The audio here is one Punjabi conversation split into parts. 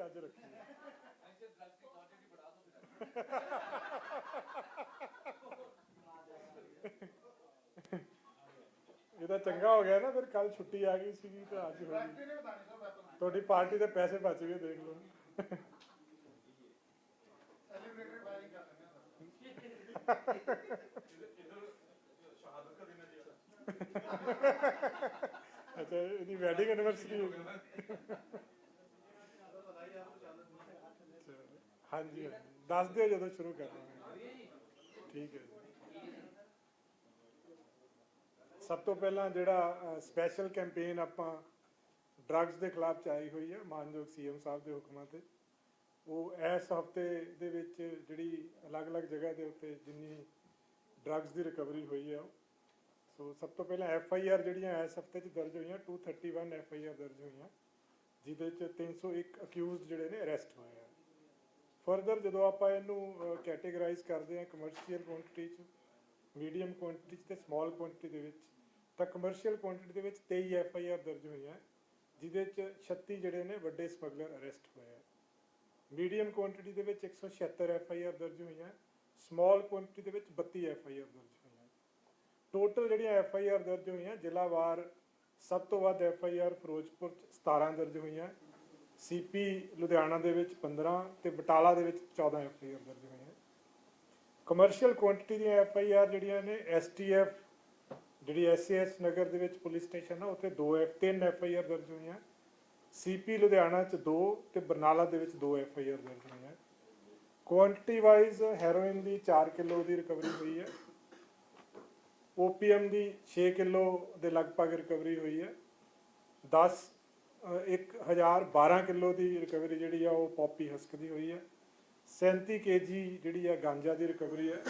ਅੱਜ ਰੱਖੀ ਹੈ। ਇਹਦਾ ਚੰਗਾ ਹੋ ਗਿਆ ਨਾ, ਫਿਰ ਕੱਲ ਛੁੱਟੀ ਆ ਗਈ ਸੀਗੀ ਤੇ ਅੱਜ ਹੋ ਗਈ। ਤੁਹਾਡੀ ਪਾਰਟੀ ਦੇ ਪੈਸੇ ਬਚ ਗਏ, ਦੇਖ ਲਓ। ਅੱਛਾ, ਇਹਦੀ ਵੈਡਿੰਗ ਐਨੀਵਰਸਰੀ ਹੋ ਗਈ। ਹਾਂਜੀ, ਦੱਸ ਦਿਓ ਜਦੋਂ ਸ਼ੁਰੂ ਕਰਨਾ। ਠੀਕ ਹੈ ਜੀ। ਸਭ ਤੋਂ ਪਹਿਲਾਂ ਜਿਹੜਾ ਸਪੈਸ਼ਲ ਕੈਂਪੇਨ ਆਪਾਂ ਡਰੱਗਸ ਦੇ ਖਿਲਾਫ ਚਲਾਈ ਹੋਈ ਹੈ ਮਾਨਯੋਗ ਸੀਐਮ ਸਾਹਿਬ ਦੇ ਹੁਕਮਾਂ ਤੇ, ਉਹ ਇਸ ਹਫਤੇ ਦੇ ਵਿੱਚ ਜਿਹੜੀ ਅਲੱਗ-ਅਲੱਗ ਜਗ੍ਹਾ ਦੇ ਉੱਤੇ ਜਿੰਨੀ ਡਰੱਗਸ ਦੀ ਰਿਕਵਰੀ ਹੋਈ ਹੈ, ਸੋ ਸਭ ਤੋਂ ਪਹਿਲਾਂ FIR ਜਿਹੜੀਆਂ ਇਸ ਹਫਤੇ 'ਚ ਦਰਜ ਹੋਈਆਂ 231 FIR ਦਰਜ ਹੋਈਆਂ, ਜਿਹਦੇ 'ਚ 301 ਅਕਿਊਜ਼ਡ ਜਿਹੜੇ ਨੇ ਅਰੈਸਟ ਹੋਏ ਆ। ਫਰਦਰ ਜਦੋਂ ਆਪਾਂ ਇਹਨੂੰ ਕੈਟੇਗਰਾਈਜ਼ ਕਰਦੇ ਹਾਂ ਕਮਰਸ਼ੀਅਲ ਕੁਆਂਟਿਟੀ 'ਚ, ਮੀਡੀਅਮ ਕੁਆਂਟਿਟੀ 'ਚ ਅਤੇ ਸਮਾਲ ਕੁਆਂਟਿਟੀ ਦੇ ਵਿੱਚ, ਤਾਂ ਕਮਰਸ਼ੀਅਲ ਕੁਆਂਟਿਟੀ ਦੇ ਵਿੱਚ 23 FIR ਦਰਜ ਹੋਈਆਂ, ਜਿਹਦੇ 'ਚ 36 ਜਿਹੜੇ ਨੇ ਵੱਡੇ ਸਮਗਲਰ ਅਰੈਸਟ ਹੋਏ ਆ। ਮੀਡੀਅਮ ਕੁਆਂਟਿਟੀ ਦੇ ਵਿੱਚ 176 FIR ਦਰਜ ਹੋਈਆਂ, ਸਮਾਲ ਕੁਆਂਟਿਟੀ ਦੇ ਵਿੱਚ 32 FIR ਦਰਜ ਹੋਈਆਂ। ਟੋਟਲ ਜਿਹੜੀਆਂ FIR ਦਰਜ ਹੋਈਆਂ ਜ਼ਿਲ੍ਹਾਵਾਰ, ਸਭ ਤੋਂ ਵੱਧ FIR ਫਿਰੋਜ਼ਪੁਰ 'ਚ 17 ਦਰਜ ਹੋਈਆਂ, CP ਲੁਧਿਆਣਾ ਦੇ ਵਿੱਚ 15 ਅਤੇ ਬਟਾਲਾ ਦੇ ਵਿੱਚ 14 FIR ਦਰਜ ਹੋਈਆਂ। ਕਮਰਸ਼ੀਅਲ ਕੁਆਂਟਿਟੀ ਦੀਆਂ FIR ਜਿਹੜੀਆਂ ਨੇ STF ਜਿਹੜੀ SAS ਨਗਰ ਦੇ ਵਿੱਚ ਪੁਲਿਸ ਸਟੇਸ਼ਨ ਆ, ਉੱਥੇ 3 FIR ਦਰਜ ਹੋਈਆਂ, CP ਲੁਧਿਆਣਾ 'ਚ 2 ਅਤੇ ਬਰਨਾਲਾ ਦੇ ਵਿੱਚ 2 FIR ਦਰਜ ਹੋਈਆਂ। ਕੁਆਂਟਿਟੀ ਵਾਈਜ਼ ਹੈਰੋਇਨ ਦੀ 4 ਕਿਲੋ ਦੀ ਰਿਕਵਰੀ ਹੋਈ ਹੈ, OPM ਦੀ 6 ਕਿਲੋ ਦੇ ਲਗਭਗ ਰਿਕਵਰੀ ਹੋਈ ਹੈ, 1012 ਕਿਲੋ ਦੀ ਰਿਕਵਰੀ ਜਿਹੜੀ ਆ ਉਹ ਪੌਪੀ ਹਸਕ ਦੀ ਹੋਈ ਹੈ, 37 kg ਜਿਹੜੀ ਆ ਗਾਂਜਾ ਦੀ ਰਿਕਵਰੀ ਹੈ,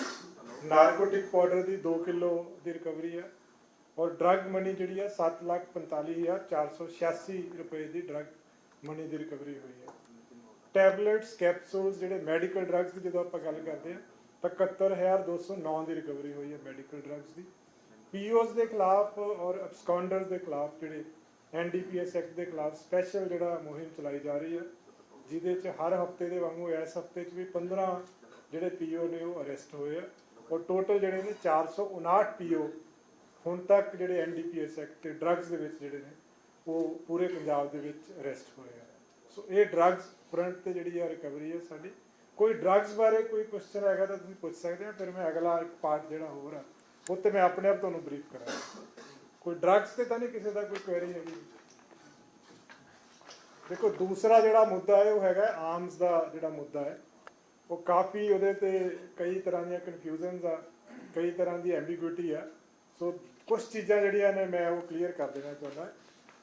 ਨਾਰਕੋਟਿਕ ਪਾਊਡਰ ਦੀ 2 ਕਿਲੋ ਦੀ ਰਿਕਵਰੀ ਹੈ, ਔਰ ਡਰੱਗ ਮਨੀ ਜਿਹੜੀ ਹੈ 7,45,486 ਰੁਪਏ ਦੀ ਡਰੱਗ ਮਨੀ ਦੀ ਰਿਕਵਰੀ ਹੋਈ ਹੈ। ਟੈਬਲੇਟਸ ਕੈਪਸੂਲਸ ਜਿਹੜੇ ਮੈਡੀਕਲ ਡਰੱਗਸ ਦੀ ਜਦੋਂ ਆਪਾਂ ਗੱਲ ਕਰਦੇ ਹਾਂ ਤਾਂ 71,209 ਦੀ ਰਿਕਵਰੀ ਹੋਈ ਹੈ ਮੈਡੀਕਲ ਡਰੱਗਸ ਦੀ। POs ਦੇ ਖਿਲਾਫ ਔਰ ਅਬਸਕੌਂਡਰਸ ਦੇ ਖਿਲਾਫ ਜਿਹੜੇ NDPS ਐਕਟ ਦੇ ਖਿਲਾਫ ਸਪੈਸ਼ਲ ਜਿਹੜਾ ਮੁਹਿੰਮ ਚਲਾਈ ਜਾ ਰਹੀ ਹੈ, ਜਿਹਦੇ 'ਚ ਹਰ ਹਫਤੇ ਦੇ ਵਾਂਗੂ ਇਸ ਹਫਤੇ 'ਚ ਵੀ 15 ਜਿਹੜੇ PO ਨੇ ਉਹ ਅਰੈਸਟ ਹੋਏ ਆ, ਔਰ ਟੋਟਲ ਜਿਹੜੇ ਨੇ 459 PO ਹੁਣ ਤੱਕ ਜਿਹੜੇ NDPS ਐਕਟ ਤੇ ਡਰੱਗਸ ਦੇ ਵਿੱਚ ਜਿਹੜੇ ਨੇ ਉਹ ਪੂਰੇ ਪੰਜਾਬ ਦੇ ਵਿੱਚ ਅਰੈਸਟ ਹੋਏ ਆ। ਸੋ ਇਹ ਡਰੱਗਸ ਫਰੰਟ ਤੇ ਜਿਹੜੀ ਆ ਰਿਕਵਰੀ ਹੈ ਸਾਡੀ। ਕੋਈ ਡਰੱਗਸ ਬਾਰੇ ਕੋਈ ਕੁਐਸਚਨ ਹੈਗਾ ਤਾਂ ਤੁਸੀਂ ਪੁੱਛ ਸਕਦੇ ਹੋ, ਫਿਰ ਮੈਂ ਅਗਲਾ ਇੱਕ ਪਾਰਟ ਜਿਹੜਾ ਹੋਰ ਆ ਉਹ ਤੇ ਮੈਂ ਆਪਣੇ ਆਪ ਤੁਹਾਨੂੰ ਬਰੀਫ ਕਰਾਂਗਾ। ਕੋਈ ਡਰੱਗਸ ਤੇ ਤਾਂ ਨਹੀਂ ਕਿਸੇ ਦਾ ਕੋਈ ਕੁਐਰੀ ਹੈਗੀ? ਦੇਖੋ, ਦੂਸਰਾ ਜਿਹੜਾ ਮੁੱਦਾ ਹੈ ਉਹ ਹੈਗਾ ਆਰਮਸ ਦਾ ਜਿਹੜਾ ਮੁੱਦਾ ਹੈ, ਉਹ ਕਾਫੀ ਉਹਦੇ ਤੇ ਕਈ ਤਰ੍ਹਾਂ ਦੀਆਂ ਕਨਫਿਊਜ਼ਨਸ ਆ, ਕਈ ਤਰ੍ਹਾਂ ਦੀ ਐਂਬੀਗੁਇਟੀ ਆ। ਸੋ ਕੁਛ ਚੀਜ਼ਾਂ ਜਿਹੜੀਆਂ ਨੇ ਮੈਂ ਉਹ ਕਲੀਅਰ ਕਰ ਦੇਣਾ ਚਾਹੁੰਦਾ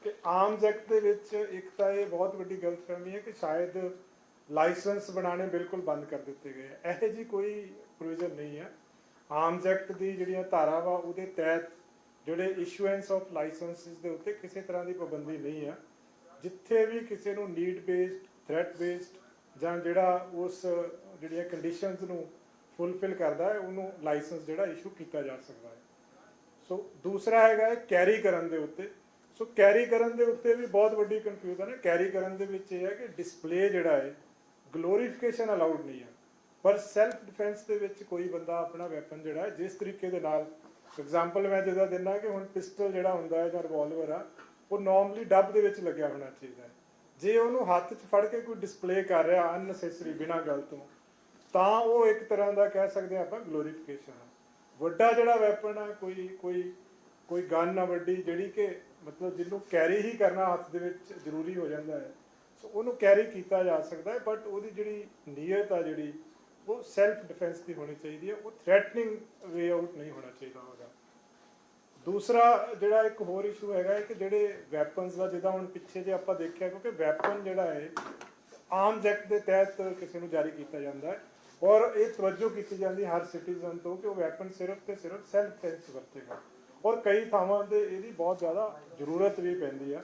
ਕਿ ਆਰਮਸ ਐਕਟ ਦੇ ਵਿੱਚ ਇੱਕ ਤਾਂ ਇਹ ਬਹੁਤ ਵੱਡੀ ਗਲਤਫਹਿਮੀ ਹੈ ਕਿ ਸ਼ਾਇਦ ਲਾਇਸੈਂਸ ਬਣਾਉਣੇ ਬਿਲਕੁਲ ਬੰਦ ਕਰ ਦਿੱਤੇ ਗਏ, ਇਹੋ ਜਿਹੀ ਕੋਈ ਪ੍ਰੋਵੀਜ਼ਨ ਨਹੀਂ ਹੈ। ਆਰਮਸ ਐਕਟ ਦੀ ਜਿਹੜੀਆਂ ਧਾਰਾਵਾਂ ਉਹਦੇ ਤਹਿਤ ਜਿਹੜੇ ਇਸ਼ੂਐਂਸ ਆਫ ਲਾਇਸੈਂਸਿਸ ਦੇ ਉੱਤੇ ਕਿਸੇ ਤਰ੍ਹਾਂ ਦੀ ਪਾਬੰਦੀ ਨਹੀਂ ਹੈ। ਜਿੱਥੇ ਵੀ ਕਿਸੇ ਨੂੰ ਨੀਡ ਬੇਸਡ, ਥ੍ਰੈਟ ਬੇਸਡ ਜਾਂ ਜਿਹੜਾ ਉਸ ਜਿਹੜੀਆਂ ਕੰਡੀਸ਼ਨਸ ਨੂੰ ਫੁੱਲਫਿਲ ਕਰਦਾ ਹੈ ਉਹਨੂੰ ਲਾਇਸੈਂਸ ਜਿਹੜਾ ਇਸ਼ੂ ਕੀਤਾ ਜਾ ਸਕਦਾ ਹੈ। ਸੋ ਦੂਸਰਾ ਹੈਗਾ ਕੈਰੀ ਕਰਨ ਦੇ ਉੱਤੇ। ਸੋ ਕੈਰੀ ਕਰਨ ਦੇ ਉੱਤੇ ਵੀ ਬਹੁਤ ਵੱਡੀ ਕਨਫਿਊਜ਼ਨ ਹੈ। ਕੈਰੀ ਕਰਨ ਦੇ ਵਿੱਚ ਇਹ ਹੈ ਕਿ ਡਿਸਪਲੇ ਜਿਹੜਾ ਹੈ, ਗਲੋਰੀਫਿਕੇਸ਼ਨ ਅਲਾਉਡ ਨਹੀਂ ਹੈ, ਪਰ ਸੈਲਫ ਡਿਫੈਂਸ ਦੇ ਵਿੱਚ ਕੋਈ ਬੰਦਾ ਆਪਣਾ ਵੈਪਨ ਜਿਹੜਾ ਹੈ ਜਿਸ ਤਰੀਕੇ ਦੇ ਨਾਲ, ਐਗਜ਼ਾਮਪਲ ਮੈਂ ਜਿੱਦਾਂ ਦਿੰਦਾ ਕਿ ਹੁਣ ਪਿਸਟਲ ਜਿਹੜਾ ਹੁੰਦਾ ਹੈ ਜਾਂ ਰਿਵਾਲਵਰ ਆ, ਉਹ ਨੋਰਮਲੀ ਡੱਬ ਦੇ ਵਿੱਚ ਲੱਗਿਆ ਹੋਣਾ ਚਾਹੀਦਾ ਹੈ। ਜੇ ਉਹਨੂੰ ਹੱਥ 'ਚ ਫੜ ਕੇ ਕੋਈ ਡਿਸਪਲੇ ਕਰ ਰਿਹਾ ਅਨਨੈਸੈਸਰੀ ਬਿਨਾਂ ਗੱਲ ਤੋਂ, ਤਾਂ ਉਹ ਇੱਕ ਤਰ੍ਹਾਂ ਦਾ ਕਹਿ ਸਕਦੇ ਹਾਂ ਆਪਾਂ ਗਲੋਰੀਫਿਕੇਸ਼ਨ ਹੈ। ਵੱਡਾ ਜਿਹੜਾ ਵੈਪਨ ਆ, ਕੋਈ ਗਨ ਆ ਵੱਡੀ ਜਿਹੜੀ ਕਿ ਮਤਲਬ ਜਿਹਨੂੰ ਕੈਰੀ ਹੀ ਕਰਨਾ ਹੱਥ ਦੇ ਵਿੱਚ ਜ਼ਰੂਰੀ ਹੋ ਜਾਂਦਾ ਹੈ, ਸੋ ਉਹਨੂੰ ਕੈਰੀ ਕੀਤਾ ਜਾ ਸਕਦਾ ਹੈ, ਬਟ ਉਹਦੀ ਜਿਹੜੀ ਨੀਅਤ ਆ ਜਿਹੜੀ ਉਹ ਸੈਲਫ ਡਿਫੈਂਸ ਦੀ ਹੋਣੀ ਚਾਹੀਦੀ ਹੈ, ਉਹ ਥ੍ਰੈਟਨਿੰਗ ਵੇ ਆਊਟ ਨਹੀਂ ਹੋਣਾ ਚਾਹੀਦਾ ਉਹਦਾ। ਦੂਸਰਾ ਜਿਹੜਾ ਇੱਕ ਹੋਰ ਇਸ਼ੂ ਹੈਗਾ ਹੈ ਕਿ ਜਿਹੜੇ ਵੈਪਨਸ ਦਾ, ਜਿੱਦਾਂ ਹੁਣ ਪਿੱਛੇ ਜੇ ਆਪਾਂ ਦੇਖਿਆ, ਕਿਉਂਕਿ ਵੈਪਨ ਜਿਹੜਾ ਹੈ ਆਰਮਸ ਐਕਟ ਦੇ ਤਹਿਤ ਕਿਸੇ ਨੂੰ ਜਾਰੀ ਕੀਤਾ ਜਾਂਦਾ ਹੈ, ਔਰ ਇਹ ਤਵੱਜੋ ਕੀਤੀ ਜਾਂਦੀ ਹਰ ਸਿਟੀਜ਼ਨ ਤੋਂ ਕਿ ਉਹ ਵੈਪਨ ਸਿਰਫ ਤੇ ਸਿਰਫ ਸੈਲਫ ਡਿਫੈਂਸ ਵਰਤੇਗਾ, ਔਰ ਕਈ ਥਾਵਾਂ 'ਤੇ ਇਹਦੀ ਬਹੁਤ ਜ਼ਿਆਦਾ ਜ਼ਰੂਰਤ ਵੀ ਪੈਂਦੀ ਆ।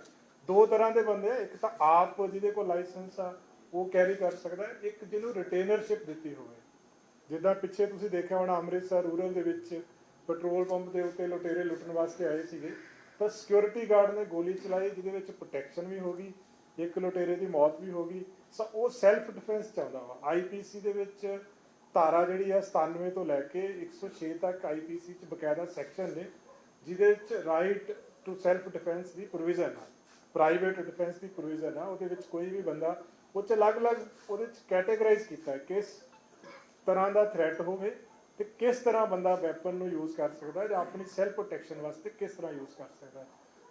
ਦੋ ਤਰ੍ਹਾਂ ਦੇ ਬੰਦੇ ਆ, ਇੱਕ ਤਾਂ ਆਪ ਜਿਹਦੇ ਕੋਲ ਲਾਇਸੈਂਸ ਆ ਉਹ ਕੈਰੀ ਕਰ ਸਕਦਾ, ਇੱਕ ਜਿਹਨੂੰ ਰਿਟੇਨਰਸ਼ਿਪ ਦਿੱਤੀ ਹੋਵੇ। ਜਿੱਦਾਂ ਪਿੱਛੇ ਤੁਸੀਂ ਦੇਖਿਆ ਹੋਣਾ ਅੰਮ੍ਰਿਤਸਰ ਰੂਰਲ ਦੇ ਵਿੱਚ ਪੈਟਰੋਲ ਪੰਪ ਦੇ ਉੱਤੇ ਲੁਟੇਰੇ ਲੁੱਟਣ ਵਾਸਤੇ ਆਏ ਸੀਗੇ, ਤਾਂ ਸਿਕਿਉਰਿਟੀ ਗਾਰਡ ਨੇ ਗੋਲੀ ਚਲਾਈ, ਜਿਹਦੇ ਵਿੱਚ ਪ੍ਰੋਟੈਕਸ਼ਨ ਵੀ ਹੋ ਗਈ, ਇੱਕ ਲੁਟੇਰੇ ਦੀ ਮੌਤ ਵੀ ਹੋ ਗਈ, ਸੋ ਉਹ ਸੈਲਫ ਡਿਫੈਂਸ ਚਾਹੁੰਦਾ ਵਾ। ਆਈਪੀਸੀ ਦੇ ਵਿੱਚ ਧਾਰਾ ਜਿਹੜੀ ਆ 97 ਤੋਂ ਲੈ ਕੇ 106 ਤੱਕ ਆਈਪੀਸੀ 'ਚ ਬਕਾਇਦਾ ਸੈਕਸ਼ਨ ਨੇ ਜਿਹਦੇ ਵਿੱਚ right to self defence the provision ਆ, ਪ੍ਰਾਈਵੇਟ ਡਿਫੈਂਸ ਦੀ ਪ੍ਰੋਵੀਜ਼ਨ ਆ। ਉਹਦੇ ਵਿੱਚ ਕੋਈ ਵੀ ਬੰਦਾ ਉਹ 'ਚ ਅਲੱਗ-ਅਲੱਗ ਉਹਦੇ 'ਚ ਕੈਟੇਗਰਾਈਜ਼ ਕੀਤਾ ਹੈ ਕਿਸ ਤਰ੍ਹਾਂ ਦਾ ਥ੍ਰੈਟ ਹੋਵੇ ਤੇ ਕਿਸ ਤਰ੍ਹਾਂ ਬੰਦਾ ਵੈਪਨ ਨੂੰ ਯੂਜ਼ ਕਰ ਸਕਦਾ ਜਾਂ ਆਪਣੀ ਸੈਲਫ ਪ੍ਰੋਟੈਕਸ਼ਨ ਵਾਸਤੇ ਕਿਸ ਤਰ੍ਹਾਂ ਯੂਜ਼ ਕਰ ਸਕਦਾ।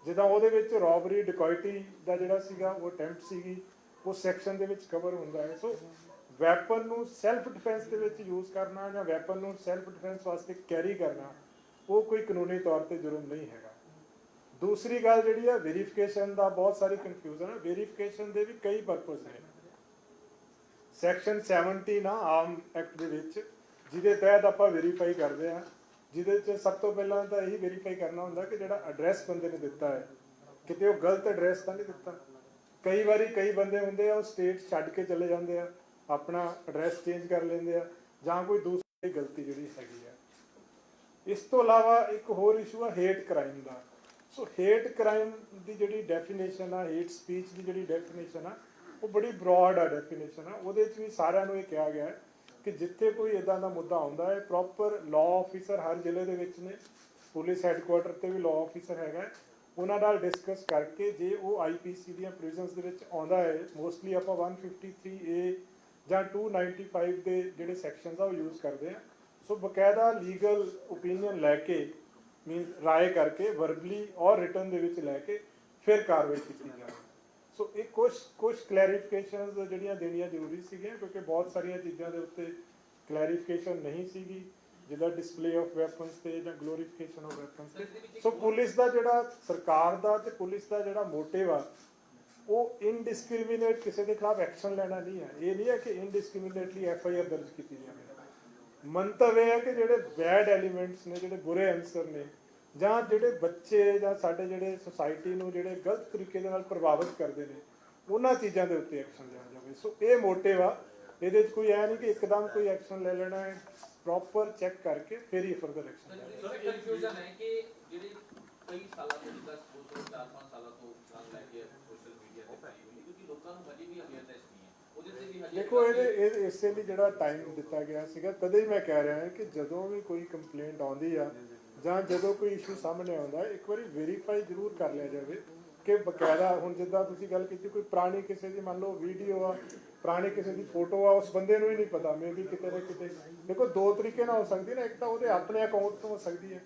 ਜਿੱਦਾਂ ਉਹਦੇ ਵਿੱਚ ਰੋਬਰੀ ਡਿਕੋਇਟੀ ਦਾ ਜਿਹੜਾ ਸੀਗਾ ਉਹ ਅਟੈਂਪਟ ਸੀਗੀ, ਉਹ ਸੈਕਸ਼ਨ ਦੇ ਵਿੱਚ ਕਵਰ ਹੁੰਦਾ ਹੈ। ਸੋ ਵੈਪਨ ਨੂੰ ਸੈਲਫ ਡਿਫੈਂਸ ਦੇ ਵਿੱਚ ਯੂਜ਼ ਕਰਨਾ ਜਾਂ ਵੈਪਨ ਨੂੰ ਸੈਲਫ ਡਿਫੈਂਸ ਵਾਸਤੇ ਕੈਰੀ ਕਰਨਾ ਉਹ ਕੋਈ ਕਾਨੂੰਨੀ ਤੌਰ ਤੇ ਜੁਰਮ ਨਹੀਂ ਹੈਗਾ। ਦੂਸਰੀ ਗੱਲ ਜਿਹੜੀ ਆ ਵੈਰੀਫਿਕੇਸ਼ਨ ਦਾ ਬਹੁਤ ਸਾਰੀ ਕਨਫਿਊਜ਼ਨ ਹੈ। ਵੈਰੀਫਿਕੇਸ਼ਨ ਦੇ ਵੀ ਕਈ ਪਰਪਸ ਨੇ। ਸੈਕਸ਼ਨ 17 ਨਾ ਆਰਮ ਐਕਟ ਦੇ ਵਿੱਚ ਜਿਹਦੇ ਤਹਿਤ ਆਪਾਂ ਵੈਰੀਫਾਈ ਕਰਦੇ ਹਾਂ, ਜਿਹਦੇ 'ਚ ਸਭ ਤੋਂ ਪਹਿਲਾਂ ਤਾਂ ਇਹੀ ਵੈਰੀਫਾਈ ਕਰਨਾ ਹੁੰਦਾ ਕਿ ਜਿਹੜਾ ਐਡਰੈਸ ਬੰਦੇ ਨੇ ਦਿੱਤਾ ਹੈ ਕਿਤੇ ਉਹ ਗਲਤ ਐਡਰੈਸ ਤਾਂ ਨਹੀਂ ਦਿੱਤਾ। ਕਈ ਵਾਰੀ ਕਈ ਬੰਦੇ ਹੁੰਦੇ ਆ ਉਹ ਸਟੇਟ ਛੱਡ ਕੇ ਚਲੇ ਜਾਂਦੇ ਆ, ਆਪਣਾ ਐਡਰੈਸ ਚੇਂਜ ਕਰ ਲੈਂਦੇ ਆ ਜਾਂ ਕੋਈ ਦੂਸਰੀ ਗਲਤੀ ਜਿਹੜੀ ਹੈਗੀ ਆ। ਇਸ ਤੋਂ ਇਲਾਵਾ ਇੱਕ ਹੋਰ ਇਸ਼ੂ ਆ ਹੇਟ ਕ੍ਰਾਈਮ ਦਾ। ਸੋ ਹੇਟ ਕ੍ਰਾਈਮ ਦੀ ਜਿਹੜੀ ਡੈਫੀਨੇਸ਼ਨ ਆ, ਹੇਟ ਸਪੀਚ ਦੀ ਜਿਹੜੀ ਡੈਫੀਨੇਸ਼ਨ ਆ ਉਹ ਬੜੀ ਬਰੋਡ ਆ ਡੈਫੀਨੇਸ਼ਨ ਆ। ਉਹਦੇ 'ਚ ਵੀ ਸਾਰਿਆਂ ਨੂੰ ਇਹ ਕਿਹਾ ਗਿਆ ਹੈ ਕਿ ਜਿੱਥੇ ਕੋਈ ਇੱਦਾਂ ਦਾ ਮੁੱਦਾ ਆਉਂਦਾ ਹੈ ਪ੍ਰੋਪਰ ਲਾਅ ਆਫਿਸਰ ਹਰ ਜ਼ਿਲ੍ਹੇ ਦੇ ਵਿੱਚ ਨੇ, ਪੁਲਿਸ ਹੈੱਡਕੁਆਟਰ 'ਤੇ ਵੀ ਲਾਅ ਆਫਿਸਰ ਹੈਗਾ, ਉਹਨਾਂ ਨਾਲ ਡਿਸਕਸ ਕਰਕੇ ਜੇ ਉਹ ਆਈਪੀਸੀ ਦੀਆਂ ਪ੍ਰੋਵੀਜ਼ਨਸ ਦੇ ਵਿੱਚ ਆਉਂਦਾ ਹੈ, ਮੋਸਟਲੀ ਆਪਾਂ 153A ਜਾਂ 295 ਦੇ ਜਿਹੜੇ ਸੈਕਸ਼ਨਸ ਆ ਉਹ ਯੂਜ਼ ਕਰਦੇ ਆ। ਸੋ ਬਕਾਇਦਾ ਲੀਗਲ ਓਪੀਨੀਅਨ ਲੈ ਕੇ ਮੀਨਸ ਰਾਏ ਕਰਕੇ ਵਰਬਲੀ ਔਰ ਰਿਟਨ ਦੇ ਵਿੱਚ ਲੈ ਕੇ ਫਿਰ ਕਾਰਵਾਈ ਕੀਤੀ ਜਾਵੇ। ਸੋ ਇਹ ਕੁਝ ਕਲੈਰੀਫਿਕੇਸ਼ਨਸ ਜਿਹੜੀਆਂ ਦੇਣੀਆਂ ਜ਼ਰੂਰੀ ਸੀਗੀਆਂ ਕਿਉਂਕਿ ਬਹੁਤ ਸਾਰੀਆਂ ਚੀਜ਼ਾਂ ਦੇ ਉੱਤੇ ਕਲੈਰੀਫਿਕੇਸ਼ਨ ਨਹੀਂ ਸੀਗੀ, ਜਿੱਦਾਂ ਡਿਸਪਲੇ ਆਫ ਵੈਪਨਸ ਤੇ ਜਾਂ ਗਲੋਰੀਫਿਕੇਸ਼ਨ ਆਫ ਵੈਪਨਸ ਤੇ। ਸੋ ਪੁਲਿਸ ਦਾ ਜਿਹੜਾ ਸਰਕਾਰ ਦਾ ਤੇ ਪੁਲਿਸ ਦਾ ਜਿਹੜਾ ਮੋਟਿਵ ਆ ਉਹ ਇਨਡਿਸਕ੍ਰਿਮੀਨੇਟ ਕਿਸੇ ਦੇ ਖਿਲਾਫ ਐਕਸ਼ਨ ਲੈਣਾ ਨਹੀਂ ਹੈ। ਇਹ ਨਹੀਂ ਹੈ ਕਿ ਇਨਡਿਸਕ੍ਰਿਮੀਨੇਟਲੀ FIR ਦਰਜ ਕੀਤੀ ਜਾਵੇ। ਮੰਤਵ ਇਹ ਹੈ ਕਿ ਜਿਹੜੇ ਬੈਡ ਐਲੀਮੈਂਟਸ ਨੇ, ਜਿਹੜੇ ਬੁਰੇ ਅਨਸਰ ਨੇ ਜਾਂ ਜਿਹੜੇ ਬੱਚੇ ਜਾਂ ਸਾਡੇ ਜਿਹੜੇ ਸੁਸਾਇਟੀ ਨੂੰ ਜਿਹੜੇ ਗਲਤ ਤਰੀਕੇ ਦੇ ਨਾਲ ਪ੍ਰਭਾਵਿਤ ਕਰਦੇ ਨੇ ਉਹਨਾਂ ਚੀਜ਼ਾਂ ਦੇ ਉੱਤੇ ਐਕਸ਼ਨ ਲਿਆ ਜਾਵੇ। ਸੋ ਇਹ ਮੋਟਿਵ ਆ। ਇਹਦੇ 'ਚ ਕੋਈ ਐ ਨਹੀਂ ਕਿ ਇੱਕਦਮ ਕੋਈ ਐਕਸ਼ਨ ਲੈ ਲੈਣਾ ਹੈ, ਪ੍ਰੋਪਰ ਚੈੱਕ ਕਰਕੇ ਫਿਰ ਹੀ ਫਰਦਰ ਐਕਸ਼ਨ ਲੈਣਾ। ਸਰ ਕਨਫਿਊਜ਼ਨ ਹੈ ਕਿ ਜਿਹੜੇ ਕਈ ਸਾਲਾਂ ਤੋਂ ਜਿੱਦਾਂ 4-5 ਸਾਲਾਂ ਤੋਂ ਗੱਲ ਲੈ ਕੇ ਸੋਸ਼ਲ ਮੀਡੀਆ ਤੇ ਪਾਈ ਹੋਈ ਕਿਉਂਕਿ ਲੋਕਾਂ ਨੂੰ ਅਜੇ ਵੀ ਅਵੇਅਰਨੈਸ ਨਹੀਂ ਹੈ ਉਹਦੇ ਤੇ ਵੀ ਹਜੇ ਦੇਖੋ ਇਹਦੇ ਇਸੇ ਲਈ ਜਿਹੜਾ ਟਾਈਮ ਦਿੱਤਾ ਗਿਆ ਸੀਗਾ, ਤਦੇ ਹੀ ਮੈਂ ਕਹਿ ਰਿਹਾ ਹਾਂ ਕਿ ਜਦੋਂ ਵੀ ਕੋਈ ਕੰਪਲੇਂਟ ਆਉਂਦੀ ਆ ਜਾਂ ਜਦੋਂ ਕੋਈ ਇਸ਼ੂ ਸਾਹਮਣੇ ਆਉਂਦਾ ਇੱਕ ਵਾਰੀ ਵੈਰੀਫਾਈ ਜ਼ਰੂਰ ਕਰ ਲਿਆ ਜਾਵੇ ਕਿ ਬਕਾਇਦਾ ਹੁਣ ਜਿੱਦਾਂ ਤੁਸੀਂ ਗੱਲ ਕੀਤੀ ਕੋਈ ਪੁਰਾਣੀ ਕਿਸੇ ਦੀ ਮੰਨ ਲਓ ਵੀਡੀਓ ਆ, ਪੁਰਾਣੀ ਕਿਸੇ ਦੀ ਫੋਟੋ ਆ, ਉਸ ਬੰਦੇ ਨੂੰ ਹੀ ਨਹੀਂ ਪਤਾ ਮੇ ਵੀ ਕਿਤੇ ਨਾ ਕਿਤੇ। ਦੇਖੋ ਦੋ ਤਰੀਕੇ ਨਾਲ ਹੋ ਸਕਦੀ ਨਾ, ਇੱਕ ਤਾਂ ਉਹਦੇ ਆਪਣੇ ਅਕਾਊਂਟ ਤੋਂ ਹੋ ਸਕਦੀ ਹੈ,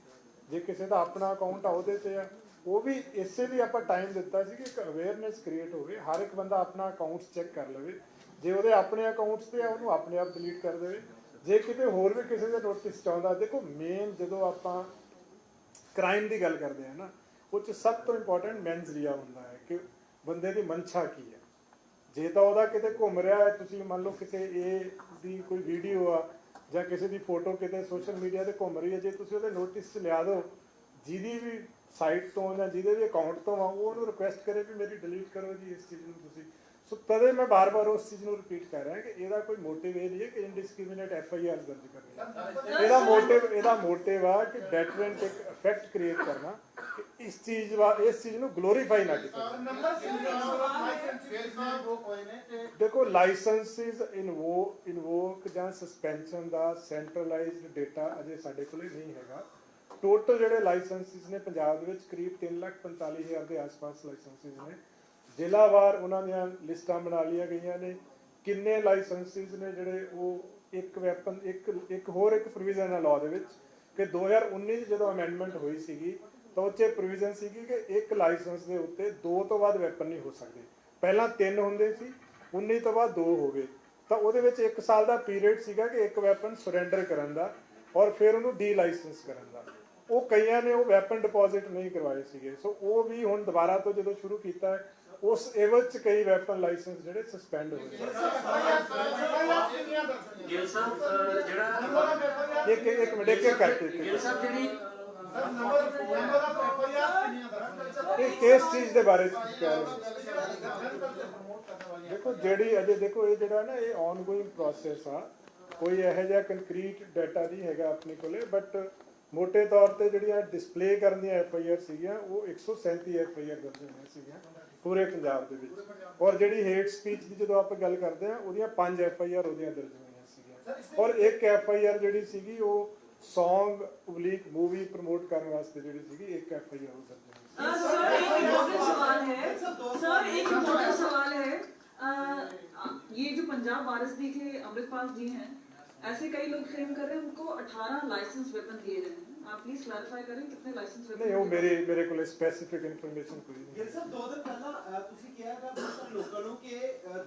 ਜੇ ਕਿਸੇ ਦਾ ਆਪਣਾ ਅਕਾਊਂਟ ਆ ਉਹਦੇ 'ਤੇ ਆ, ਉਹ ਵੀ ਇਸੇ ਲਈ ਆਪਾਂ ਟਾਈਮ ਦਿੱਤਾ ਸੀ ਕਿ ਇੱਕ ਅਵੇਅਰਨੈਸ ਕ੍ਰੀਏਟ ਹੋਵੇ, ਹਰ ਇੱਕ ਬੰਦਾ ਆਪਣਾ ਅਕਾਊਂਟਸ ਚੈੱਕ ਕਰ ਲਵੇ, ਜੇ ਉਹਦੇ ਆਪਣੇ ਅਕਾਊਂਟਸ 'ਤੇ ਆ ਉਹਨੂੰ ਆਪਣੇ ਆਪ ਡਿਲੀਟ ਕਰ ਦੇਵੇ। ਜੇ ਕਿਤੇ ਹੋਰ ਵੀ ਕਿਸੇ ਦੇ ਨੋਟਿਸ 'ਚ ਆਉਂਦਾ, ਦੇਖੋ ਮੇਨ ਜਦੋਂ ਆਪਾਂ ਕ੍ਰਾਈਮ ਦੀ ਗੱਲ ਕਰਦੇ ਹਾਂ ਨਾ ਉਹ 'ਚ ਸਭ ਤੋਂ ਇੰਪੋਰਟੈਂਟ ਮੈਨਸ ਰੀਆ ਹੁੰਦਾ ਹੈ ਕਿ ਬੰਦੇ ਦੀ ਮਨਸ਼ਾ ਕੀ ਹੈ। ਜੇ ਤਾਂ ਉਹਦਾ ਕਿਤੇ ਘੁੰਮ ਰਿਹਾ ਹੈ, ਤੁਸੀਂ ਮੰਨ ਲਓ ਕਿਸੇ ਇਹ ਦੀ ਕੋਈ ਵੀਡੀਓ ਆ ਜਾਂ ਕਿਸੇ ਦੀ ਫੋਟੋ ਕਿਤੇ ਸੋਸ਼ਲ ਮੀਡੀਆ ਤੇ ਘੁੰਮ ਰਹੀ ਹੈ, ਜੇ ਤੁਸੀਂ ਉਹਦੇ ਨੋਟਿਸ 'ਚ ਲਿਆ ਦਿਓ ਜਿਹਦੀ ਵੀ ਸਾਈਟ ਤੋਂ ਜਾਂ ਜਿਹਦੇ ਵੀ ਅਕਾਊਂਟ ਤੋਂ ਆ ਉਹ ਉਹਨੂੰ ਰਿਕੁਐਸਟ ਕਰੇ ਵੀ ਮੇਰੀ ਡਿਲੀਟ ਕਰੋ ਜੀ ਇਸ ਚੀਜ਼ ਨੂੰ ਤੁਸੀਂ। ਸੋ ਤਦੇ ਮੈਂ ਬਾਰ-ਬਾਰ ਉਸ ਚੀਜ਼ ਨੂੰ ਰਿਪੀਟ ਕਰ ਰਿਹਾ ਕਿ ਇਹਦਾ ਕੋਈ ਮੋਟਿਵ ਇਹ ਨਹੀਂ ਹੈ ਕਿ ਇਨਡਿਸਕ੍ਰਿਮੀਨੇਟ FIR ਦਰਜ ਕਰਨੀ। ਇਹਦਾ ਮੋਟਿਵ ਆ ਕਿ ਡੈਟਰੈਂਟ ਇੱਕ ਇਫੈਕਟ ਕ੍ਰੀਏਟ ਕਰਨਾ ਕਿ ਇਸ ਚੀਜ਼ ਨੂੰ ਗਲੋਰੀਫਾਈ ਨਾ ਕੀਤਾ ਜਾਵੇ। ਦੇਖੋ ਲਾਇਸੈਂਸਿਸ ਇਨਵੋਕ ਜਾਂ ਸਸਪੈਂਸ਼ਨ ਦਾ ਸੈਂਟਰਲਾਈਜ਼ਡ ਡੇਟਾ ਅਜੇ ਸਾਡੇ ਕੋਲ ਨਹੀਂ ਹੈਗਾ। ਟੋਟਲ ਜਿਹੜੇ ਲਾਇਸੈਂਸਿਸ ਨੇ ਪੰਜਾਬ ਦੇ ਵਿੱਚ ਕਰੀਬ 3,45,000 ਦੇ ਆਸ-ਪਾਸ ਲਾਇਸੈਂਸਿਸ ਨੇ। ਜ਼ਿਲ੍ਹਾਵਾਰ ਉਹਨਾਂ ਦੀਆਂ ਲਿਸਟਾਂ ਬਣਾ ਲਈਆਂ ਗਈਆਂ ਨੇ। ਕਿੰਨੇ ਲਾਇਸੈਂਸਿਸ ਨੇ ਜਿਹੜੇ ਉਹ ਇੱਕ ਵੈਪਨ ਇੱਕ ਹੋਰ ਪ੍ਰੋਵੀਜ਼ਨ ਹੈ ਲਾਅ ਦੇ ਵਿੱਚ ਕਿ 2019 ਜਦੋਂ ਅਮੈਂਡਮੈਂਟ ਹੋਈ ਸੀਗੀ ਤਾਂ ਉਹ 'ਚ ਪ੍ਰੋਵੀਜ਼ਨ ਸੀਗੀ ਕਿ ਇੱਕ ਲਾਇਸੈਂਸ ਦੇ ਉੱਤੇ 2 ਤੋਂ ਵੱਧ ਵੈਪਨ ਨਹੀਂ ਹੋ ਸਕਦੇ। ਪਹਿਲਾਂ 3 ਹੁੰਦੇ ਸੀ, 19 ਤੋਂ ਬਾਅਦ 2 ਹੋ ਗਏ। ਤਾਂ ਉਹਦੇ ਵਿੱਚ 1 ਸਾਲ ਦਾ ਪੀਰੀਅਡ ਸੀਗਾ ਕਿ ਇੱਕ ਵੈਪਨ ਸਰੈਂਡਰ ਕਰਨ ਦਾ ਔਰ ਫਿਰ ਉਹਨੂੰ ਡੀ ਲਾਇਸੈਂਸ ਕਰਨ ਦਾ। ਉਹ ਕਈਆਂ ਨੇ ਉਹ ਵੈਪਨ ਡਿਪੋਜ਼ਿਟ ਨਹੀਂ ਕਰਵਾਏ ਸੀਗੇ। ਸੋ ਉਹ ਵੀ ਹੁਣ ਦੁਬਾਰਾ ਤੋਂ ਜਦੋਂ ਸ਼ੁਰੂ ਕੀਤਾ ਹੈ ਉਸ ਏਵਜ 'ਚ ਕਈ ਵੈਪਨ ਲਾਇਸੈਂਸ ਜਿਹੜੇ ਸਸਪੈਂਡ ਹੋਏ। ਇੱਕ ਮਿੰਟ ਇੱਕ ਕਰਕੇ ਕਿਸ ਚੀਜ਼ ਦੇ ਬਾਰੇ ਦੇਖੋ ਜਿਹੜੀ ਅਜੇ ਦੇਖੋ ਇਹ ਜਿਹੜਾ ਨਾ ਇਹ ਔਨਗੋਇੰਗ ਪ੍ਰੋਸੈਸ ਆ, ਕੋਈ ਇਹੋ ਜਿਹਾ ਕੰਕਰੀਟ ਡਾਟਾ ਨਹੀਂ ਹੈਗਾ ਆਪਣੇ ਕੋਲੇ, ਬਟ ਮੋਟੇ ਤੌਰ ਤੇ ਜਿਹੜੀਆਂ ਡਿਸਪਲੇ ਕਰਨ ਦੀਆਂ FIR ਸੀਗੀਆਂ ਉਹ 137 FIR ਦਰਜ ਹੋਈਆਂ ਸੀਗੀਆਂ ਪੂਰੇ ਪੰਜਾਬ ਦੇ ਵਿੱਚ। ਔਰ ਜਿਹੜੀ ਹੇਟ ਸਪੀਚ ਦੀ ਜਦੋਂ ਆਪਾਂ ਗੱਲ ਕਰਦੇ ਆ, ਉਹਦੀਆਂ 5 FIR ਉਹਦੀਆਂ ਦਰਜ ਹੋਈਆਂ ਸੀਗੀਆਂ, ਔਰ ਇੱਕ FIR ਜਿਹੜੀ ਸੀਗੀ ਉਹ ਸੌਂਗ ਓਬਲੀਕ ਮੂਵੀ ਪ੍ਰਮੋਟ ਕਰਨ ਵਾਸਤੇ ਜਿਹੜੀ ਸੀਗੀ, ਇੱਕ FIR ਉਹ ਦਰਜ ਹੋਈ। सर एक इम्पोर्टेंट सवाल है, सर एक इम्पोर्टेंट सवाल है, ये जो पंजाब वारिसदी के अमृतपाल जी हैं, ऐसे कई लोग क्लेम कर रहे हैं उनको 18 लाइसेंस वेपन दिए गए हैं, आप प्लीज क्लैरिफाई करें कितने लाइसेंस वेपन? नहीं, वो मेरे को स्पेसिफिक इन्फॉर्मेशन कोई नहीं। ਗਿਲ ਸਾਹਿਬ 2 ਦਿਨ ਪਹਿਲਾਂ ਤੁਸੀਂ ਕਿਹਾ ਹੈਗਾ ਬਹੁਤ ਸਾਰੇ ਲੋਕਾਂ ਨੂੰ ਕਿ